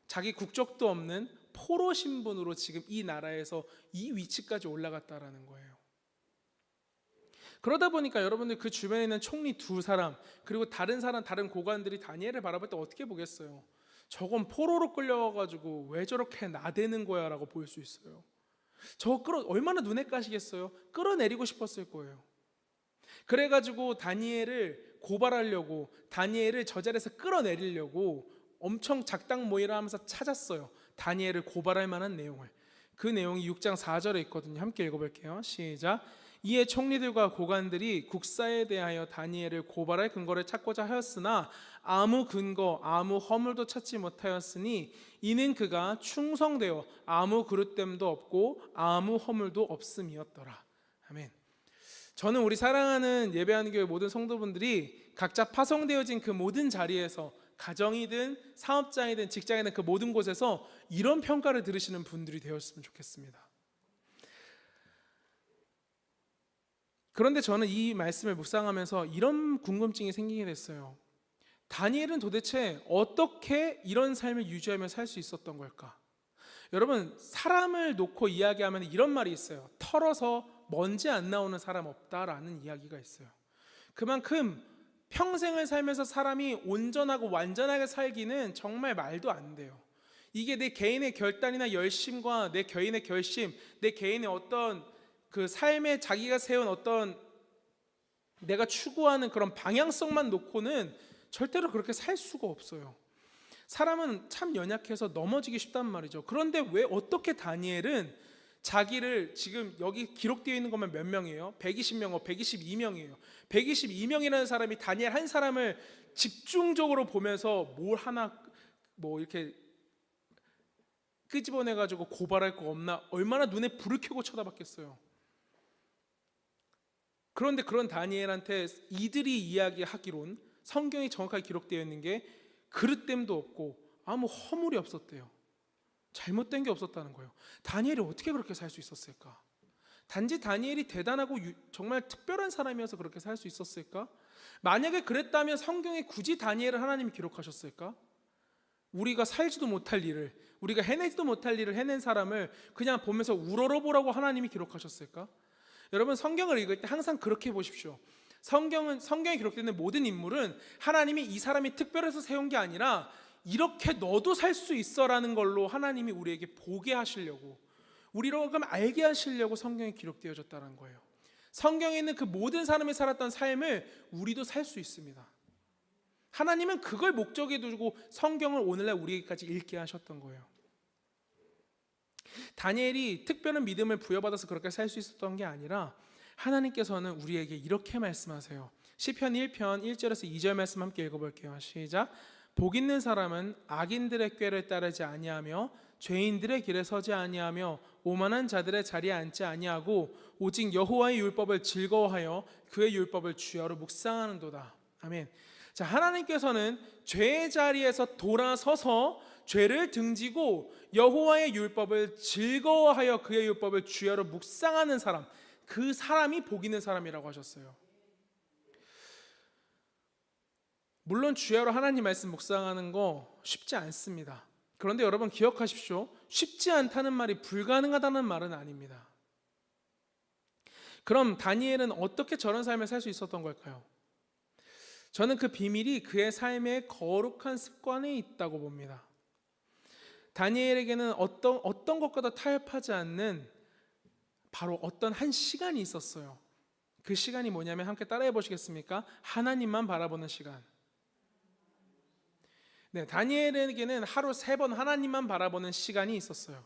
자기 국적도 없는 포로 신분으로 지금 이 나라에서 이 위치까지 올라갔다라는 거예요. 그러다 보니까 여러분들 그 주변에 있는 총리 두 사람 그리고 다른 고관들이 다니엘을 바라볼 때 어떻게 보겠어요? 저건 포로로 끌려와가지고 왜 저렇게 나대는 거야 라고 볼 수 있어요. 얼마나 눈에 까시겠어요? 끌어내리고 싶었을 거예요. 그래가지고 다니엘을 고발하려고, 다니엘을 저 자리에서 끌어내리려고 엄청 작당 모의를 하면서 찾았어요. 다니엘을 고발할 만한 내용을. 그 내용이 6장 4절에 있거든요. 함께 읽어볼게요. 시작. 이에 총리들과 고관들이 국사에 대하여 다니엘을 고발할 근거를 찾고자 하였으나 아무 근거, 아무 허물도 찾지 못하였으니 이는 그가 충성되어 아무 그릇됨도 없고 아무 허물도 없음이었더라. 아멘. 저는 우리 사랑하는 예배하는 교회 모든 성도분들이 각자 파송되어진 그 모든 자리에서, 가정이든 사업장이든 직장이든 그 모든 곳에서 이런 평가를 들으시는 분들이 되었으면 좋겠습니다. 그런데 저는 이 말씀을 묵상하면서 이런 궁금증이 생기게 됐어요. 다니엘은 도대체 어떻게 이런 삶을 유지하며 살 수 있었던 걸까? 여러분, 사람을 놓고 이야기하면 이런 말이 있어요. 털어서 먼지 안 나오는 사람 없다라는 이야기가 있어요. 그만큼 평생을 살면서 사람이 온전하고 완전하게 살기는 정말 말도 안 돼요. 이게 내 개인의 결단이나 열심과 내 개인의 결심, 내 개인의 어떤 그 삶에 자기가 세운 어떤 내가 추구하는 그런 방향성만 놓고는 절대로 그렇게 살 수가 없어요. 사람은 참 연약해서 넘어지기 쉽단 말이죠. 그런데 왜 어떻게 다니엘은 자기를, 지금 여기 기록되어 있는 것만 몇 명이에요? 120명, 122명이에요. 122명이라는 사람이 다니엘 한 사람을 집중적으로 보면서 뭘 하나 이렇게 끄집어내가지고 고발할 거 없나, 얼마나 눈에 불을 켜고 쳐다봤겠어요. 그런데 그런 다니엘한테 이들이 이야기하기론 성경이 정확하게 기록되어 있는 게 그릇됨도 없고 아무 허물이 없었대요. 잘못된 게 없었다는 거예요. 다니엘이 어떻게 그렇게 살 수 있었을까? 단지 다니엘이 대단하고 정말 특별한 사람이어서 그렇게 살 수 있었을까? 만약에 그랬다면 성경에 굳이 다니엘을 하나님이 기록하셨을까? 우리가 살지도 못할 일을, 우리가 해내지도 못할 일을 해낸 사람을 그냥 보면서 우러러보라고 하나님이 기록하셨을까? 여러분, 성경을 읽을 때 항상 그렇게 보십시오. 성경에 기록되는 모든 인물은 하나님이 이 사람이 특별해서 세운 게 아니라 이렇게 너도 살 수 있어라는 걸로 하나님이 우리에게 보게 하시려고, 우리로 알게 하시려고 성경에 기록되어졌다는 거예요. 성경에 있는 그 모든 사람이 살았던 삶을 우리도 살 수 있습니다. 하나님은 그걸 목적에 두고 성경을 오늘날 우리에게까지 읽게 하셨던 거예요. 다니엘이 특별한 믿음을 부여받아서 그렇게 살 수 있었던 게 아니라 하나님께서는 우리에게 이렇게 말씀하세요. 시편 1편 1절에서 2절 말씀 함께 읽어볼게요. 시작. 복 있는 사람은 악인들의 꾀를 따르지 아니하며 죄인들의 길에 서지 아니하며 오만한 자들의 자리에 앉지 아니하고 오직 여호와의 율법을 즐거워하여 그의 율법을 주야로 묵상하는도다. 아멘. 자, 하나님께서는 죄의 자리에서 돌아서서 죄를 등지고 여호와의 율법을 즐거워하여 그의 율법을 주야로 묵상하는 사람, 그 사람이 복 있는 사람이라고 하셨어요. 물론 주야로 하나님 말씀 묵상하는 거 쉽지 않습니다. 그런데 여러분 기억하십시오. 쉽지 않다는 말이 불가능하다는 말은 아닙니다. 그럼 다니엘은 어떻게 저런 삶을 살 수 있었던 걸까요? 저는 그 비밀이 그의 삶의 거룩한 습관에 있다고 봅니다. 다니엘에게는 어떤 것과도 타협하지 않는 바로 어떤 한 시간이 있었어요. 그 시간이 뭐냐면 함께 따라해 보시겠습니까? 하나님만 바라보는 시간. 네, 다니엘에게는 하루 3번 하나님만 바라보는 시간이 있었어요.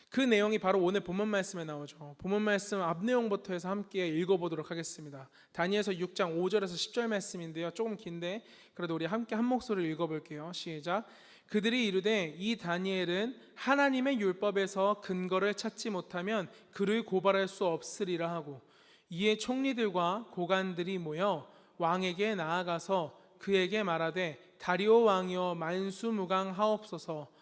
그 내용이 바로 오늘 본문 말씀에 나오죠. 본문 말씀 앞 내용부터 해서 함께 읽어보도록 하겠습니다. 다니엘서 6장 5절에서 10절 말씀인데요, 조금 긴데 그래도 우리 함께 한 목소리를 읽어볼게요. 시작. 그들이 이르되 이 다니엘은 하나님의 율법에서 근거를 찾지 못하면 그를 고발할 수 없으리라 하고, 이에 총리들과 고관들이 모여 왕에게 나아가서 그에게 말하되 다리오 왕이여 만수무강하옵소서.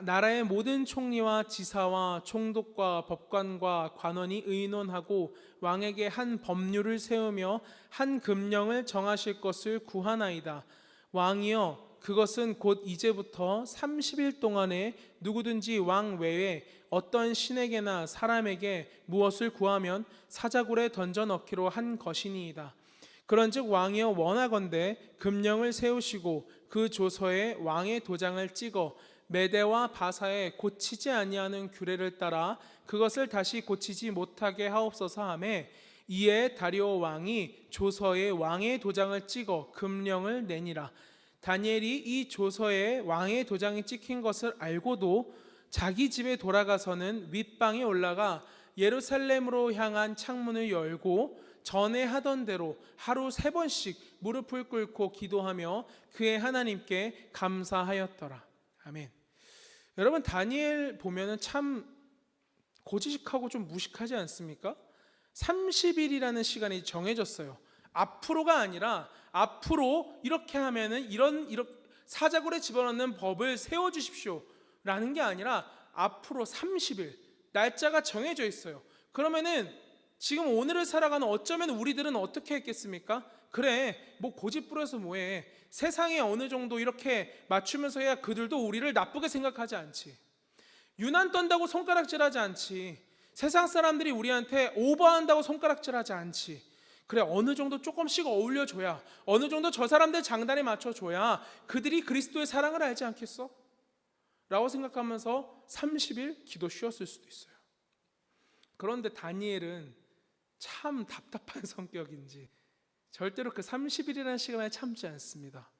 나라의 모든 총리와 지사와 총독과 법관과 관원이 의논하고 왕에게 한 법률을 세우며 한 금령을 정하실 것을 구하나이다. 왕이여 그것은 곧 이제부터 30일 동안에 누구든지 왕 외에 어떤 신에게나 사람에게 무엇을 구하면 사자굴에 던져 넣기로 한 것이니이다. 그런즉 왕이여 원하건대 금령을 세우시고 그 조서에 왕의 도장을 찍어 메대와 바사에 고치지 아니하는 규례를 따라 그것을 다시 고치지 못하게 하옵소서 하매, 이에 다리오 왕이 조서에 왕의 도장을 찍어 금령을 내니라. 다니엘이 이 조서에 왕의 도장이 찍힌 것을 알고도 자기 집에 돌아가서는 윗방에 올라가 예루살렘으로 향한 창문을 열고 전에 하던 대로 하루 3번씩 무릎을 꿇고 기도하며 그의 하나님께 감사하였더라. 아멘. 여러분, 다니엘 보면은 참 고지식하고 좀 무식하지 않습니까? 30일이라는 시간이 정해졌어요. 앞으로가 아니라 앞으로 이렇게 하면은 이런 사자굴에 집어넣는 법을 세워 주십시오 라는 게 아니라 앞으로 30일 날짜가 정해져 있어요. 그러면은 지금 오늘을 살아가는 어쩌면 우리들은 어떻게 했겠습니까? 그래, 뭐 고집 부려서 뭐해. 세상에 어느 정도 이렇게 맞추면서 해야 그들도 우리를 나쁘게 생각하지 않지. 유난 떤다고 손가락질하지 않지. 세상 사람들이 우리한테 오버한다고 손가락질하지 않지. 그래, 어느 정도 조금씩 어울려줘야, 어느 정도 저 사람들 장단에 맞춰줘야 그들이 그리스도의 사랑을 알지 않겠어? 라고 생각하면서 30일 기도 쉬었을 수도 있어요. 그런데 다니엘은 참 답답한 성격인지 절대로 그 30일이라는 시간을 참지 않습니다.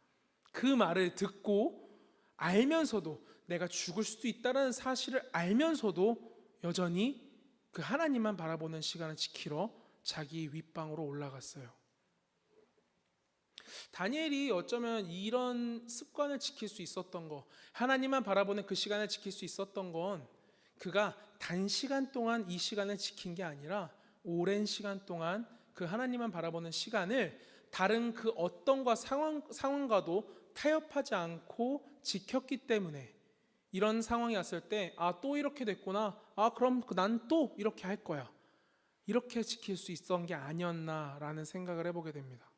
그 말을 듣고 알면서도, 내가 죽을 수도 있다는 사실을 알면서도 여전히 그 하나님만 바라보는 시간을 지키러 자기 윗방으로 올라갔어요. 다니엘이 어쩌면 이런 습관을 지킬 수 있었던 거, 하나님만 바라보는 그 시간을 지킬 수 있었던 건 그가 단시간 동안 이 시간을 지킨 게 아니라 오랜 시간 동안 그 하나님만 바라보는 시간을 다른 그 어떤 상황과도 타협하지 않고 지켰기 때문에 이런 상황이 왔을 때, 또 이렇게 됐구나, 그럼 난 또 이렇게 할 거야, 이렇게 지킬 수 있었던 게 아니었나라는 생각을 해보게 됩니다.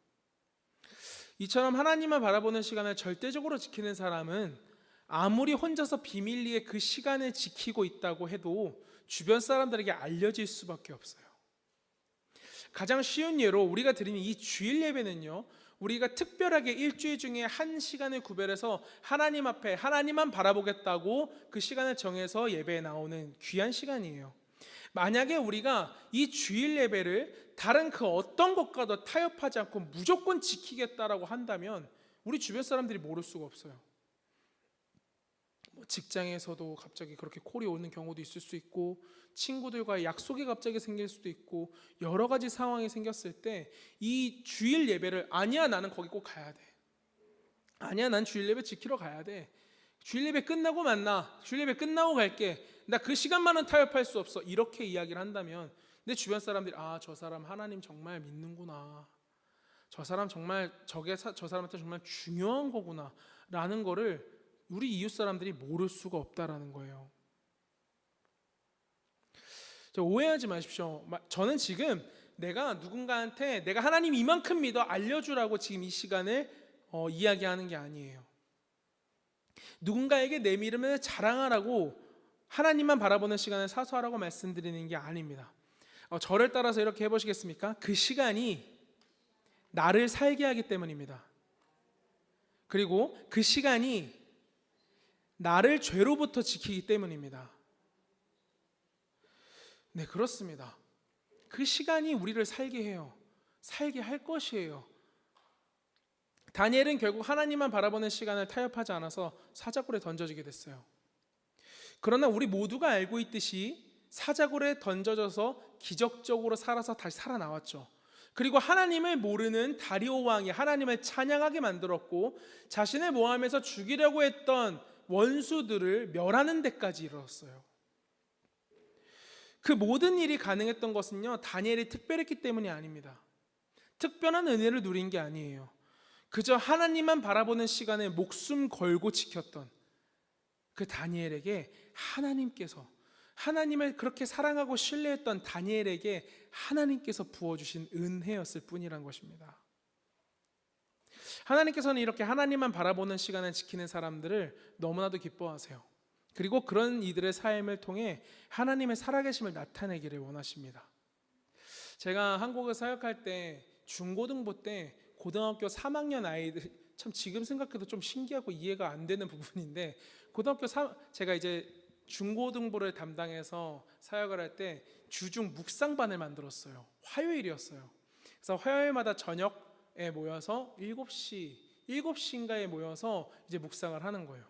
이처럼 하나님만 바라보는 시간을 절대적으로 지키는 사람은 아무리 혼자서 비밀리에 그 시간을 지키고 있다고 해도 주변 사람들에게 알려질 수밖에 없어요. 가장 쉬운 예로 우리가 드리는 이 주일 예배는요, 우리가 특별하게 일주일 중에 한 시간을 구별해서 하나님 앞에 하나님만 바라보겠다고 그 시간을 정해서 예배에 나오는 귀한 시간이에요. 만약에 우리가 이 주일 예배를 다른 그 어떤 것과도 타협하지 않고 무조건 지키겠다라고 한다면 우리 주변 사람들이 모를 수가 없어요. 직장에서도 갑자기 그렇게 콜이 오는 경우도 있을 수 있고, 친구들과의 약속이 갑자기 생길 수도 있고, 여러 가지 상황이 생겼을 때 이 주일 예배를, 아니야 나는 거기 꼭 가야 돼, 아니야 난 주일 예배 지키러 가야 돼, 주일 예배 끝나고 만나, 주일 예배 끝나고 갈게, 나 그 시간만은 타협할 수 없어, 이렇게 이야기를 한다면 내 주변 사람들이 저 사람 하나님 정말 믿는구나, 저 사람 정말 저 사람한테 정말 중요한 거구나 라는 거를 우리 이웃 사람들이 모를 수가 없다라는 거예요. 오해하지 마십시오. 저는 지금 내가 누군가한테 내가 하나님 이만큼 믿어 알려주라고 지금 이 시간을 이야기하는 게 아니에요. 누군가에게 내 믿음을 자랑하라고 하나님만 바라보는 시간을 사수하라고 말씀드리는 게 아닙니다. 저를 따라서 이렇게 해보시겠습니까? 그 시간이 나를 살게 하기 때문입니다. 그리고 그 시간이 나를 죄로부터 지키기 때문입니다. 네, 그렇습니다. 그 시간이 우리를 살게 해요. 살게 할 것이에요. 다니엘은 결국 하나님만 바라보는 시간을 타협하지 않아서 사자굴에 던져지게 됐어요. 그러나 우리 모두가 알고 있듯이 사자굴에 던져져서 기적적으로 살아서 다시 살아나왔죠. 그리고 하나님을 모르는 다리오 왕이 하나님을 찬양하게 만들었고, 자신의 모함에서 죽이려고 했던 원수들을 멸하는 데까지 이르렀어요. 그 모든 일이 가능했던 것은요, 다니엘이 특별했기 때문이 아닙니다. 특별한 은혜를 누린 게 아니에요. 그저 하나님만 바라보는 시간에 목숨 걸고 지켰던 그 다니엘에게 하나님께서, 하나님을 그렇게 사랑하고 신뢰했던 다니엘에게 하나님께서 부어주신 은혜였을 뿐이란 것입니다. 하나님께서는 이렇게 하나님만 바라보는 시간을 지키는 사람들을 너무나도 기뻐하세요. 그리고 그런 이들의 삶을 통해 하나님의 살아계심을 나타내기를 원하십니다. 제가 한국에 사역할 때 중고등부 때 고등학교 3학년 아이들, 참 지금 생각해도 좀 신기하고 이해가 안 되는 부분인데, 제가 이제 중고등부를 담당해서 사역을 할 때 주중 묵상반을 만들었어요. 화요일이었어요. 그래서 화요일마다 저녁에 모여서 7시인가에 모여서 이제 묵상을 하는 거예요.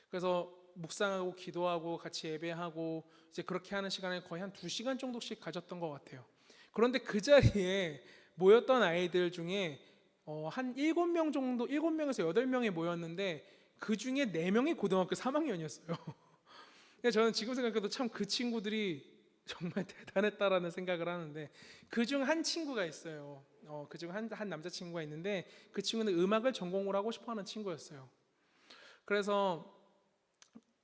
그래서 묵상하고 기도하고 같이 예배하고 이제 그렇게 하는 시간을 거의 한 2시간 정도씩 가졌던 것 같아요. 그런데 그 자리에 모였던 아이들 중에 한 7명 정도, 7명에서 8명이 모였는데 그 중에 4명이 고등학교 3학년이었어요. 저는 지금 생각해도 참 그 친구들이 정말 대단했다라는 생각을 하는데, 그 중 한 친구가 있어요. 그 중 한 남자친구가 있는데, 그 친구는 음악을 전공을 하고 싶어하는 친구였어요. 그래서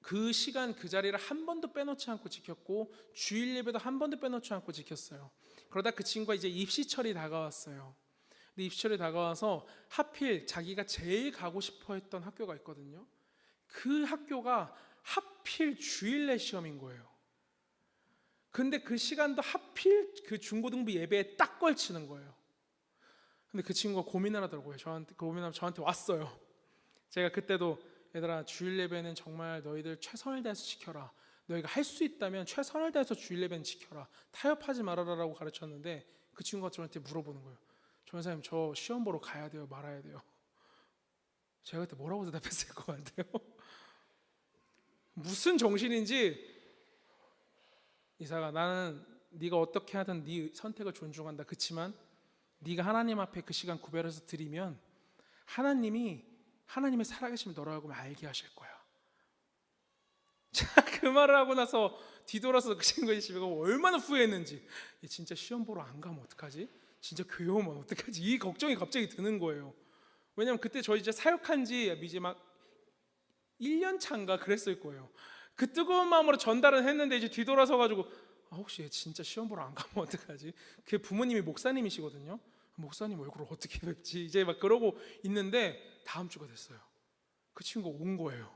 그 시간 그 자리를 한 번도 빼놓지 않고 지켰고, 주일 예배도 한 번도 빼놓지 않고 지켰어요. 그러다 그 친구가 이제 입시철이 다가왔어요. 근데 입시철이 다가와서 하필 자기가 제일 가고 싶어 했던 학교가 있거든요. 그 학교가 하필 주일날 시험인 거예요. 근데 그 시간도 하필 그 중고등부 예배에 딱 걸치는 거예요. 근데 그 친구가 고민을 하더라고요. 고민하면 저한테 왔어요. 제가 그때도, 얘들아, 주일 예배는 정말 너희들 최선을 다해서 지켜라. 너희가 할 수 있다면 최선을 다해서 주일 예배는 지켜라. 타협하지 말아라라고 가르쳤는데, 그 친구가 저한테 물어보는 거예요. 전사님, 저 시험 보러 가야 돼요? 말아야 돼요? 제가 그때 뭐라고 대답했을 것 같아요? 무슨 정신인지, 이사가, 나는 네가 어떻게 하든 네 선택을 존중한다. 그렇지만 네가 하나님 앞에 그 시간 구별해서 드리면 하나님이 하나님의 살아계심을 너라고 알게 하실 거야. 자, 그 말을 하고 나서 뒤돌아서 그 친구의 집에 가고 얼마나 후회했는지. 얘 진짜 시험 보러 안 가면 어떡하지? 진짜 교회 오면 어떡하지? 이 걱정이 갑자기 드는 거예요. 왜냐면 그때 저희 이제 사역한 지 이제 막 1년 차인가 그랬을 거예요. 그 뜨거운 마음으로 전달은 했는데, 이제 뒤돌아서 가지고 혹시 얘 진짜 시험 보러 안 가면 어떡하지? 그 부모님이 목사님이시거든요. 목사님 얼굴을 어떻게 뵙지? 이제 막 그러고 있는데 다음 주가 됐어요. 그 친구가 온 거예요.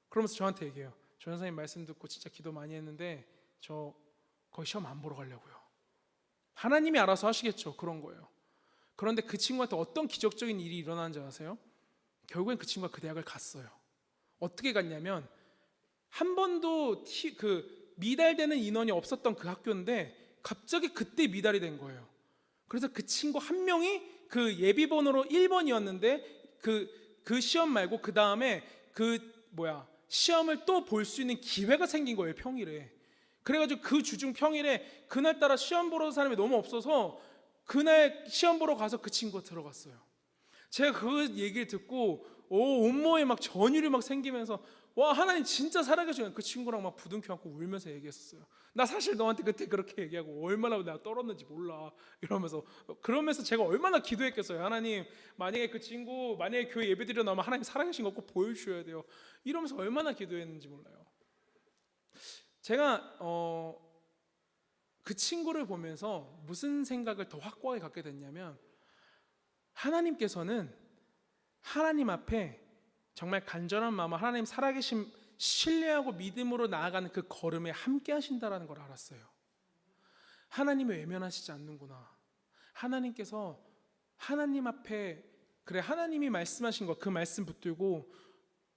그러면서 저한테 얘기해요. 전사님 말씀 듣고 진짜 기도 많이 했는데 저 거의 시험 안 보러 가려고요. 하나님이 알아서 하시겠죠. 그런 거예요. 그런데 그 친구한테 어떤 기적적인 일이 일어나는지 아세요? 결국엔 그 친구가 그 대학을 갔어요. 어떻게 갔냐면, 한 번도 미달되는 인원이 없었던 그 학교인데 갑자기 그때 미달이 된 거예요. 그래서 그 친구 한 명이 그 예비번호로 1번이었는데 그 시험 말고 그 다음에 시험을 또 볼 수 있는 기회가 생긴 거예요, 평일에. 그래가지고 그 주중 평일에 그날따라 시험 보러 사람이 너무 없어서 그날 시험 보러 가서 그 친구가 들어갔어요. 제가 그 얘기를 듣고 온몸에 막 전율이 막 생기면서, 와, 하나님 진짜 살아계시네. 그 친구랑 막 부둥켜 안고 울면서 얘기했었어요. 나 사실 너한테 그때 그렇게 얘기하고 얼마나 내가 떨었는지 몰라 그러면서 제가 얼마나 기도했겠어요. 하나님, 만약에 그 친구 만약에 교회 예배드려 나오면 하나님 살아계신 거 꼭 보여주셔야 돼요. 이러면서 얼마나 기도했는지 몰라요. 제가 그 친구를 보면서 무슨 생각을 더 확고하게 갖게 됐냐면, 하나님께서는 하나님 앞에 정말 간절한 마음으로 하나님 살아계심 신뢰하고 믿음으로 나아가는 그 걸음에 함께 하신다라는 걸 알았어요. 하나님이 외면하시지 않는구나. 하나님께서 하나님 앞에, 그래, 하나님이 말씀하신 거 그 말씀 붙들고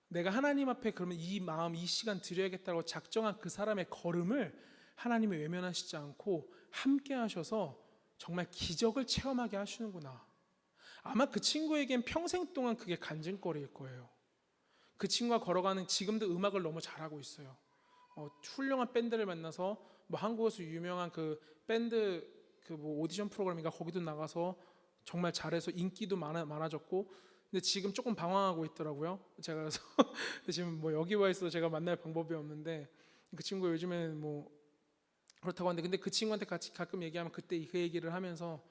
내가 하나님 앞에 그러면 이 마음 이 시간 드려야겠다고 작정한 그 사람의 걸음을 하나님이 외면하시지 않고 함께 하셔서 정말 기적을 체험하게 하시는구나. 아마 그 친구에겐 평생 동안 그게 간증거리일 거예요. 그 친구가 걸어가는, 지금도 음악을 너무 잘하고 있어요. 훌륭한 밴드를 만나서 뭐 한국에서 유명한 그 밴드 그 뭐 오디션 프로그램인가 거기도 나가서 정말 잘해서 인기도 많아졌고, 근데 지금 조금 방황하고 있더라고요. 제가 그래서 지금 뭐 여기 와 있어서 제가 만날 방법이 없는데, 그 친구 요즘에는 뭐 그렇다고 하는데, 근데 그 친구한테 같이 가끔 얘기하면 그때 그 얘기를 하면서,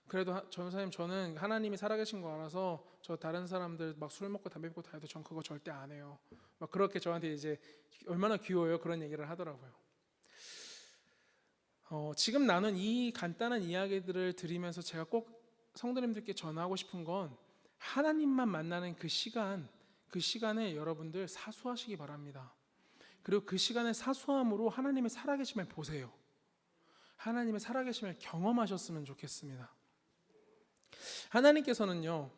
그래도 전사님 저는 하나님이 살아계신 거 알아서 저 다른 사람들 막 술 먹고 담배 피고 다녀도 전 그거 절대 안 해요. 막 그렇게 저한테 이제 얼마나 귀여워요 그런 얘기를 하더라고요. 지금 나눈 이 간단한 이야기들을 드리면서 제가 꼭 성도님들께 전하고 싶은 건, 하나님만 만나는 그 시간에 여러분들 사수하시기 바랍니다. 그리고 그 시간의 사수함으로 하나님의 살아계심을 보세요. 하나님의 살아계심을 경험하셨으면 좋겠습니다. 하나님께서는요,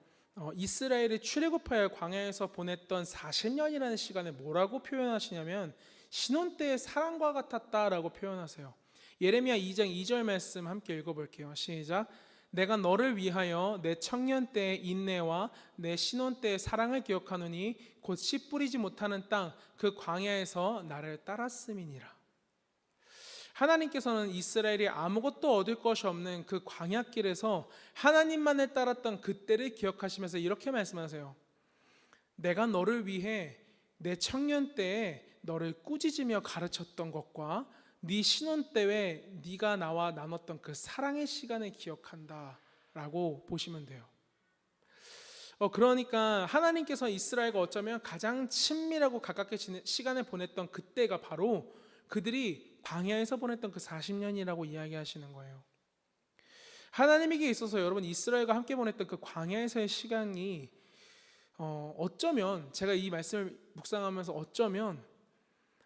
이스라엘이 출애굽하여 광야에서 보냈던 40년이라는 시간을 뭐라고 표현하시냐면 신혼 때의 사랑과 같았다라고 표현하세요. 예레미야 2장 2절 말씀 함께 읽어볼게요. 시작. 내가 너를 위하여 내 청년 때의 인내와 내 신혼 때의 사랑을 기억하노니 곧 씨 뿌리지 못하는 땅 그 광야에서 나를 따랐음이니라. 하나님께서는 이스라엘이 아무것도 얻을 것이 없는 그 광야길에서 하나님만을 따랐던 그때를 기억하시면서 이렇게 말씀하세요. 내가 너를 위해 내 청년 때에 너를 꾸짖으며 가르쳤던 것과 네 신혼 때에 네가 나와 나눴던 그 사랑의 시간을 기억한다 라고 보시면 돼요. 그러니까 하나님께서 이스라엘과 어쩌면 가장 친밀하고 가깝게 시간을 보냈던 그때가 바로 그들이 광야에서 보냈던 그 40년이라고 이야기하시는 거예요. 하나님에게 있어서 여러분 이스라엘과 함께 보냈던 그 광야에서의 시간이 어쩌면 제가 이 말씀을 묵상하면서 어쩌면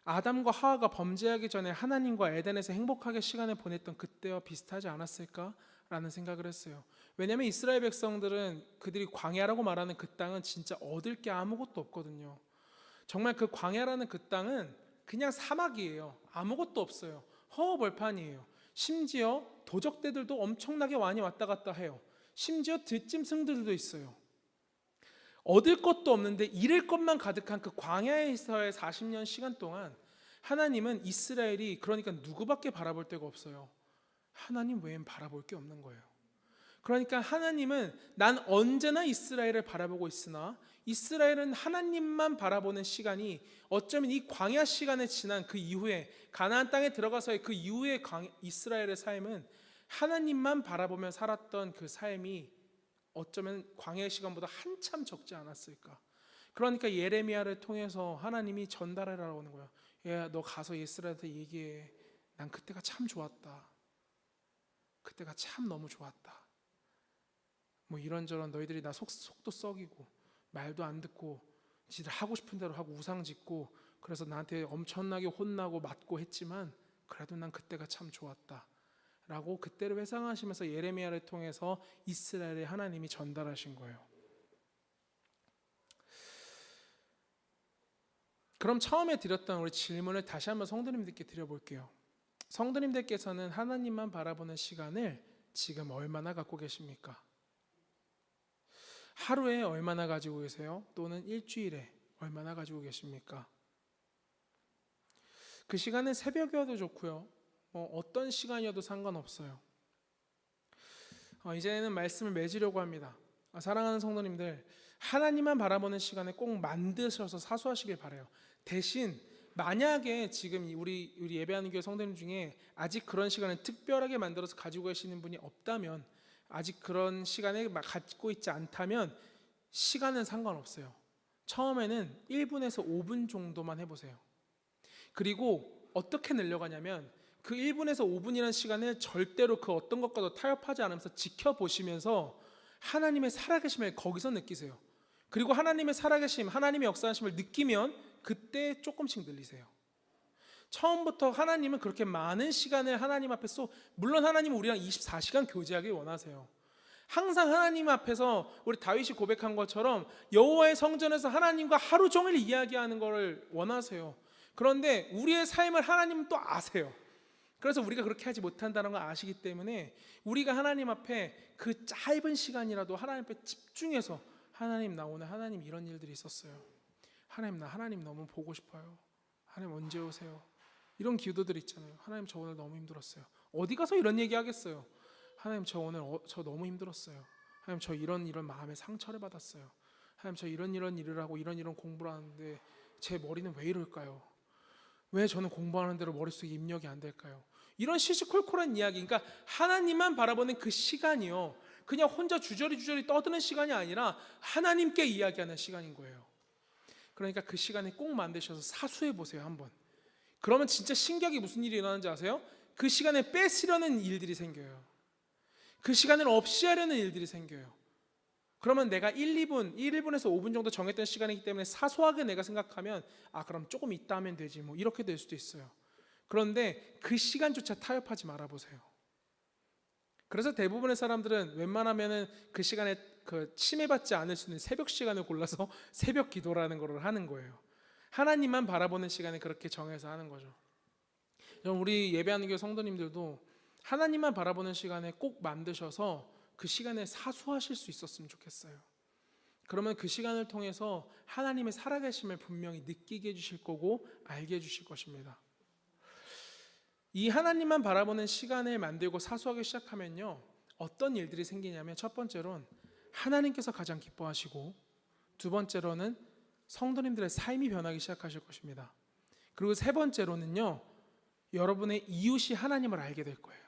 아담과 하와가 범죄하기 전에 하나님과 에덴에서 행복하게 시간을 보냈던 그때와 비슷하지 않았을까라는 생각을 했어요. 왜냐하면 이스라엘 백성들은 그들이 광야라고 말하는 그 땅은 진짜 얻을 게 아무것도 없거든요. 정말 그 광야라는 그 땅은 그냥 사막이에요. 아무것도 없어요. 허허벌판이에요. 심지어 도적대들도 엄청나게 많이 왔다 갔다 해요. 심지어 들짐승들도 있어요. 얻을 것도 없는데 잃을 것만 가득한 그 광야에서의 40년 시간 동안 하나님은 이스라엘이, 그러니까 누구밖에 바라볼 데가 없어요. 하나님 외엔 바라볼 게 없는 거예요. 그러니까 하나님은 난 언제나 이스라엘을 바라보고 있으나 이스라엘은 하나님만 바라보는 시간이 어쩌면 이 광야 시간에 지난 그 이후에 가나안 땅에 들어가서의 그 이후의 이스라엘의 삶은 하나님만 바라보며 살았던 그 삶이 어쩌면 광야의 시간보다 한참 적지 않았을까. 그러니까 예레미야를 통해서 하나님이 전달하라고 하는 거야. 야, 너 가서 이스라엘한테 얘기해. 난 그때가 참 좋았다. 그때가 참 너무 좋았다. 뭐 이런저런 너희들이 나 속도 썩이고 말도 안 듣고 지들 하고 싶은 대로 하고 우상 짓고 그래서 나한테 엄청나게 혼나고 맞고 했지만 그래도 난 그때가 참 좋았다 라고 그때를 회상하시면서 예레미야를 통해서 이스라엘의 하나님이 전달하신 거예요. 그럼 처음에 드렸던 우리 질문을 다시 한번 성도님들께 드려볼게요. 성도님들께서는 하나님만 바라보는 시간을 지금 얼마나 갖고 계십니까? 하루에 얼마나 가지고 계세요? 또는 일주일에 얼마나 가지고 계십니까? 그 시간은 새벽이어도 좋고요. 어떤 시간이어도 상관없어요. 이제는 말씀을 맺으려고 합니다. 사랑하는 성도님들, 하나님만 바라보는 시간을 꼭 만드셔서 사수하시길 바라요. 대신 만약에 지금 우리 예배하는 교회 성도님 중에 아직 그런 시간을 특별하게 만들어서 가지고 계시는 분이 없다면, 아직 그런 시간을 갖고 있지 않다면 시간은 상관없어요. 처음에는 1분에서 5분 정도만 해보세요. 그리고 어떻게 늘려가냐면 그 1분에서 5분이라는 시간을 절대로 그 어떤 것과도 타협하지 않으면서 지켜보시면서 하나님의 살아계심을 거기서 느끼세요. 그리고 하나님의 살아계심, 하나님의 역사하심을 느끼면 그때 조금씩 늘리세요. 처음부터 하나님은 그렇게 많은 시간을 하나님 앞에 물론 하나님은 우리랑 24시간 교제하길 원하세요. 항상 하나님 앞에서 우리 다윗이 고백한 것처럼 여호와의 성전에서 하나님과 하루 종일 이야기하는 것을 원하세요. 그런데 우리의 삶을 하나님은 또 아세요. 그래서 우리가 그렇게 하지 못한다는 걸 아시기 때문에 우리가 하나님 앞에 그 짧은 시간이라도 하나님 앞에 집중해서 하나님, 나 오늘 하나님 이런 일들이 있었어요. 하나님, 나 하나님 너무 보고 싶어요. 하나님 언제 오세요? 이런 기도들 있잖아요. 하나님, 저 오늘 너무 힘들었어요. 어디 가서 이런 얘기 하겠어요? 하나님, 저 오늘 저 너무 힘들었어요. 하나님, 저 이런 마음의 상처를 받았어요. 하나님, 저 이런 일을 하고 이런 공부를 하는데 제 머리는 왜 이럴까요? 왜 저는 공부하는 대로 머릿속에 입력이 안 될까요? 이런 시시콜콜한 이야기, 그러니까 하나님만 바라보는 그 시간이요, 그냥 혼자 주저리 떠드는 시간이 아니라 하나님께 이야기하는 시간인 거예요. 그러니까 그 시간에 꼭 만드셔서 사수해 보세요, 한번. 그러면 진짜 신기하게 무슨 일이 일어나는지 아세요? 그 시간에 뺏으려는 일들이 생겨요. 그 시간을 없이 하려는 일들이 생겨요. 그러면 내가 1분에서 5분 정도 정했던 시간이기 때문에 사소하게 내가 생각하면 그럼 조금 이따 하면 되지, 뭐 이렇게 될 수도 있어요. 그런데 그 시간조차 타협하지 말아보세요. 그래서 대부분의 사람들은 웬만하면은 그 시간에 침해받지 않을 수 있는 새벽 시간을 골라서 새벽 기도라는 걸 하는 거예요. 하나님만 바라보는 시간에 그렇게 정해서 하는 거죠. 우리 예배하는 교회 성도님들도 하나님만 바라보는 시간에 꼭 만드셔서 그 시간에 사수하실 수 있었으면 좋겠어요. 그러면 그 시간을 통해서 하나님의 살아계심을 분명히 느끼게 해주실 거고 알게 해주실 것입니다. 이 하나님만 바라보는 시간을 만들고 사수하기 시작하면요, 어떤 일들이 생기냐면, 첫 번째로는 하나님께서 가장 기뻐하시고, 두 번째로는 성도님들의 삶이 변하기 시작하실 것입니다. 그리고 세 번째로는요, 여러분의 이웃이 하나님을 알게 될 거예요.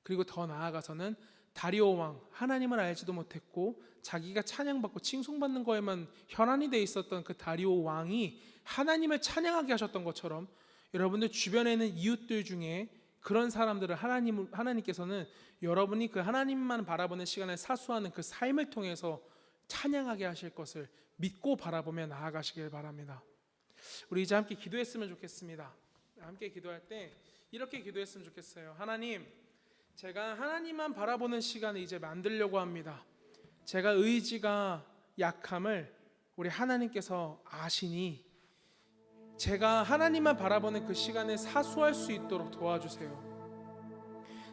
그리고 더 나아가서는 다리오 왕, 하나님을 알지도 못했고 자기가 찬양받고 칭송받는 거에만 혈안이 돼 있었던 그 다리오 왕이 하나님을 찬양하게 하셨던 것처럼, 여러분들 주변에 있는 이웃들 중에 그런 사람들을 하나님께서는 여러분이 그 하나님만 바라보는 시간을 사수하는 그 삶을 통해서 찬양하게 하실 것을 믿고 바라보며 나아가시길 바랍니다. 우리 이제 함께 기도했으면 좋겠습니다. 함께 기도할 때 이렇게 기도했으면 좋겠어요. 하나님, 제가 하나님만 바라보는 시간을 이제 만들려고 합니다. 제가 의지가 약함을 우리 하나님께서 아시니 제가 하나님만 바라보는 그 시간에 사수할 수 있도록 도와주세요.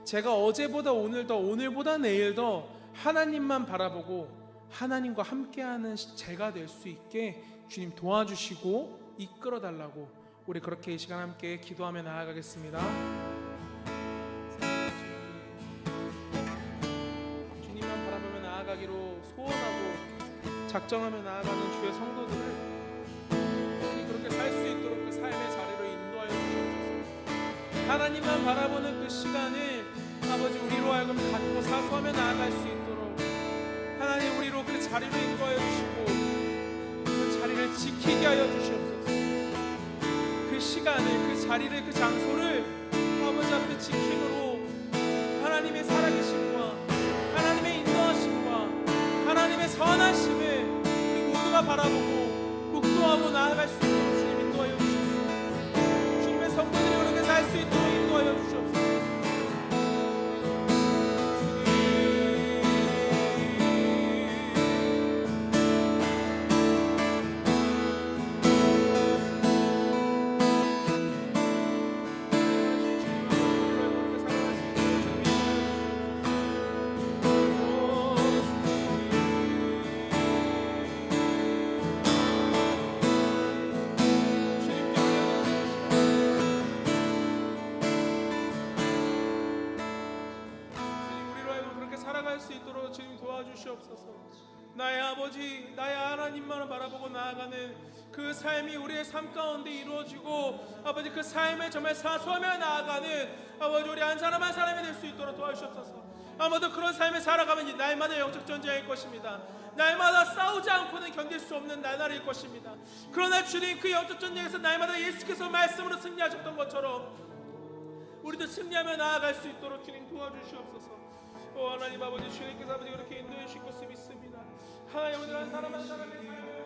제가 어제보다 오늘 더, 오늘보다 내일 더 하나님만 바라보고 하나님과 함께하는 제가 될 수 있게 주님 도와주시고 이끌어 달라고, 우리 그렇게 이 시간 함께 기도하며 나아가겠습니다. 주님만 바라보며 나아가기로 소원하고 작정하며 나아가는 주의 성도들을 그렇게 살 수 있도록 그 삶의 자리로 인도하여 주시옵소서. 하나님만 바라보는 그 시간을 아버지 우리로 하여금 갖고 사수하며 나아갈 수 있도록 하나님 우리로 그 자리로 인도하여 주시고 그 자리를 지키게 하여 주시옵소서. 그 시간을, 그 자리를, 그 장소를 아버지 앞에 지킴으로 하나님의 살아계심과 하나님의 인도하심과 하나님의 선하심을 우리 모두가 바라보고 묵도하고 나아갈 수 있도록 주님 인도하여 주시옵소서. 주님의 성도들이 그렇게 살 수 있도록 인도하여 주시옵소서. 나의 아버지, 나의 하나님만을 바라보고 나아가는 그 삶이 우리의 삶 가운데 이루어지고 아버지 그 삶을 정말 사수하며 나아가는 아버지 우리 한 사람 한 사람이 될 수 있도록 도와주시옵소서. 아무도 그런 삶을 살아가면 날마다 영적 전쟁일 것입니다. 날마다 싸우지 않고는 견딜 수 없는 나날일 것입니다. 그러나 주님, 그 영적 전쟁에서 날마다 예수께서 말씀으로 승리하셨던 것처럼 우리도 승리하며 나아갈 수 있도록 주님 도와주시옵소서. 하나님 아버지, 주님께서 아버지 그렇게 인도해 주실 것을 믿습니다. 하나님, 오늘 한 사람 한 사람의 삶을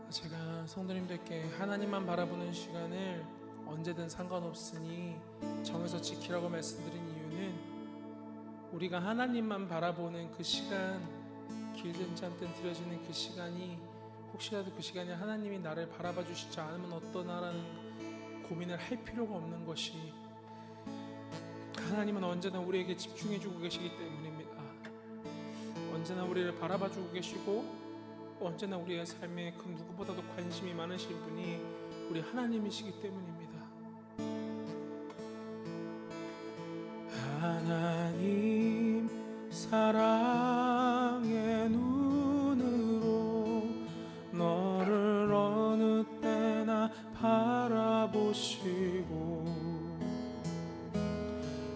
제가 성도님들께 하나님만 바라보는 시간을 언제든 상관없으니 정해서 지키라고 말씀드린 이유는 우리가 하나님만 바라보는 그 시간, 길든 짧든 들여지는 그 시간이 혹시라도 그 시간에 하나님이 나를 바라봐 주시지 않으면 어떠나라는 고민을 할 필요가 없는 것이, 하나님은 언제나 우리에게 집중해 주고 계시기 때문입니다. 언제나 우리를 바라봐 주고 계시고 언제나 우리의 삶에 그 누구보다도 관심이 많으신 분이 우리 하나님이시기 때문입니다. 하나님 사랑의 눈으로 너를 어느 때나 바라보시고,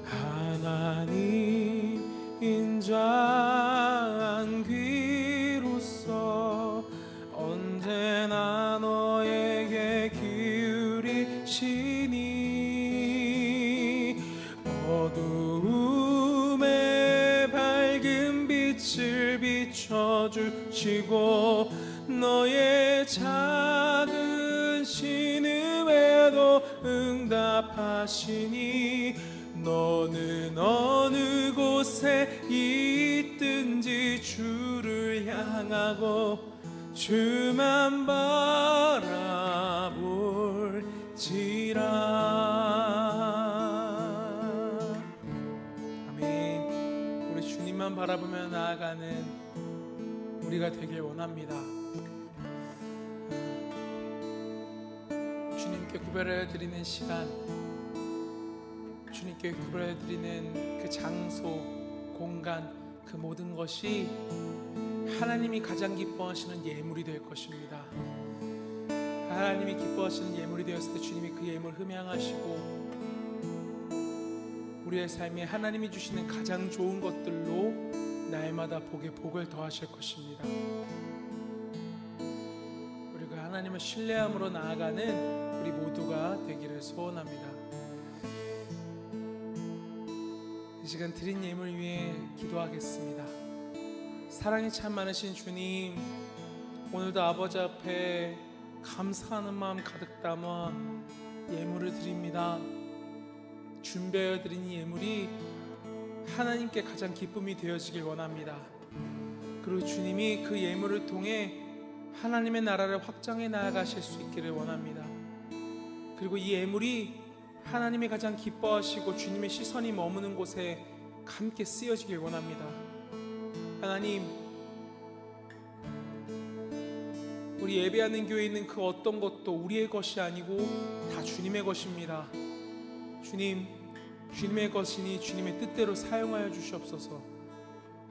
하나님 인자한 귀로서 언제나 너에게 기울이시니 어두움에 밝은 빛을 비춰주시고 너의 작은 신음에도 응답하시니 너는 어느 곳에 있든지 주를 향하고 주만 바라볼지라. 아멘. 우리 주님만 바라보며 나아가는 우리가 되길 원합니다. 주님께 구별해 드리는 시간, 주님께 구별해 드리는 그 장소, 공간, 그 모든 것이 하나님이 가장 기뻐하시는 예물이 될 것입니다. 하나님이 기뻐하시는 예물이 되었을 때 주님이 그 예물을 흠양하시고 우리의 삶에 하나님이 주시는 가장 좋은 것들로 날마다 복에 복을 더하실 것입니다. 우리가 하나님을 신뢰함으로 나아가는 우리 모두가 되기를 소원합니다. 이 시간 드린 예물 위해 기도하겠습니다. 사랑이 참 많으신 주님, 오늘도 아버지 앞에 감사하는 마음 가득 담아 예물을 드립니다. 준비하여 드린 예물이 하나님께 가장 기쁨이 되어지길 원합니다. 그리고 주님이 그 예물을 통해 하나님의 나라를 확장해 나아가실 수 있기를 원합니다. 그리고 이 예물이 하나님이 가장 기뻐하시고 주님의 시선이 머무는 곳에 함께 쓰여지길 원합니다. 하나님, 우리 예배하는 교회에 있는 그 어떤 것도 우리의 것이 아니고 다 주님의 것입니다. 주님, 주님의 것이니 주님의 뜻대로 사용하여 주시옵소서.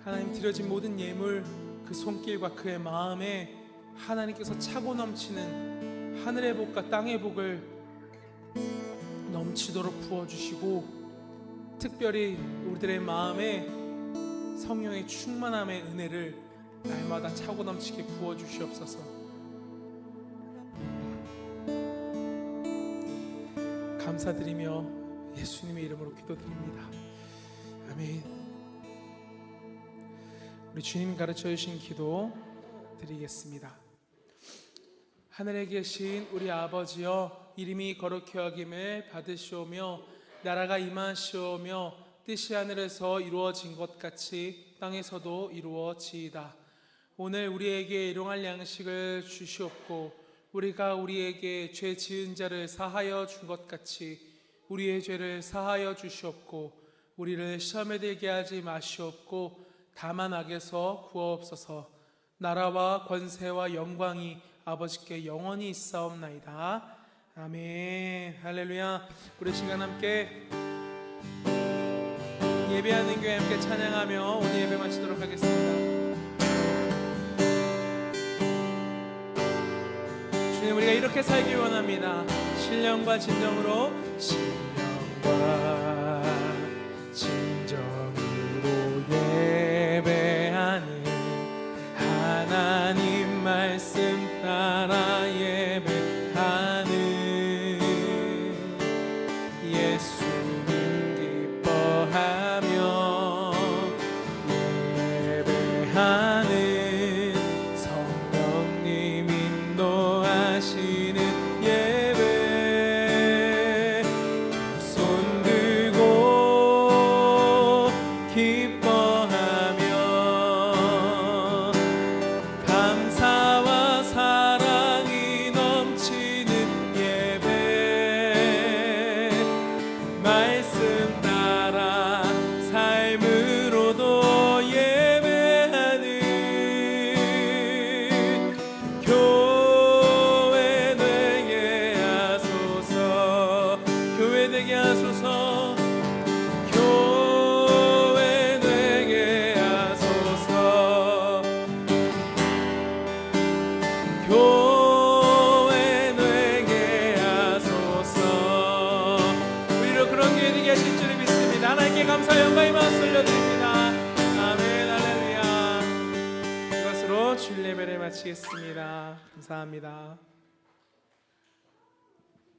하나님, 드려진 모든 예물, 그 손길과 그의 마음에 하나님께서 차고 넘치는 하늘의 복과 땅의 복을 넘치도록 부어주시고, 특별히 우리들의 마음에 성령의 충만함의 은혜를 날마다 차고 넘치게 부어주시옵소서. 감사드리며 예수님의 이름으로 기도드립니다. 아멘. 우리 주님 가르쳐 주신 기도 드리겠습니다. 하늘에 계신 우리 아버지여, 이름이 거룩히 여김을 받으시오며 나라가 임하시오며 뜻이 하늘에서 이루어진 것 같이 땅에서도 이루어지이다. 오늘 우리에게 일용할 양식을 주시옵고 우리가 우리에게 죄 지은 자를 사하여 준 것 같이 우리의 죄를 사하여 주시옵고 우리를 시험에 들게 하지 마시옵고 다만 악에서 구하옵소서. 나라와 권세와 영광이 아버지께 영원히 있사옵나이다. 아멘. 할렐루야. 우리 시간 함께 예배하는 교회 함께 찬양하며 오늘 예배 마치도록 하겠습니다. 주님, 우리가 이렇게 살기 원합니다. 신령과 진정으로, 신령과 진정으로 예배하는 하나님 말씀 따라 예배하는 예수님 기뻐하며 예배하는 성령님 인도 하나님께 감사 영광의 마음 올려드립니다. 아멘 할렐루야. 이것으로 주일 예배를 마치겠습니다. 감사합니다.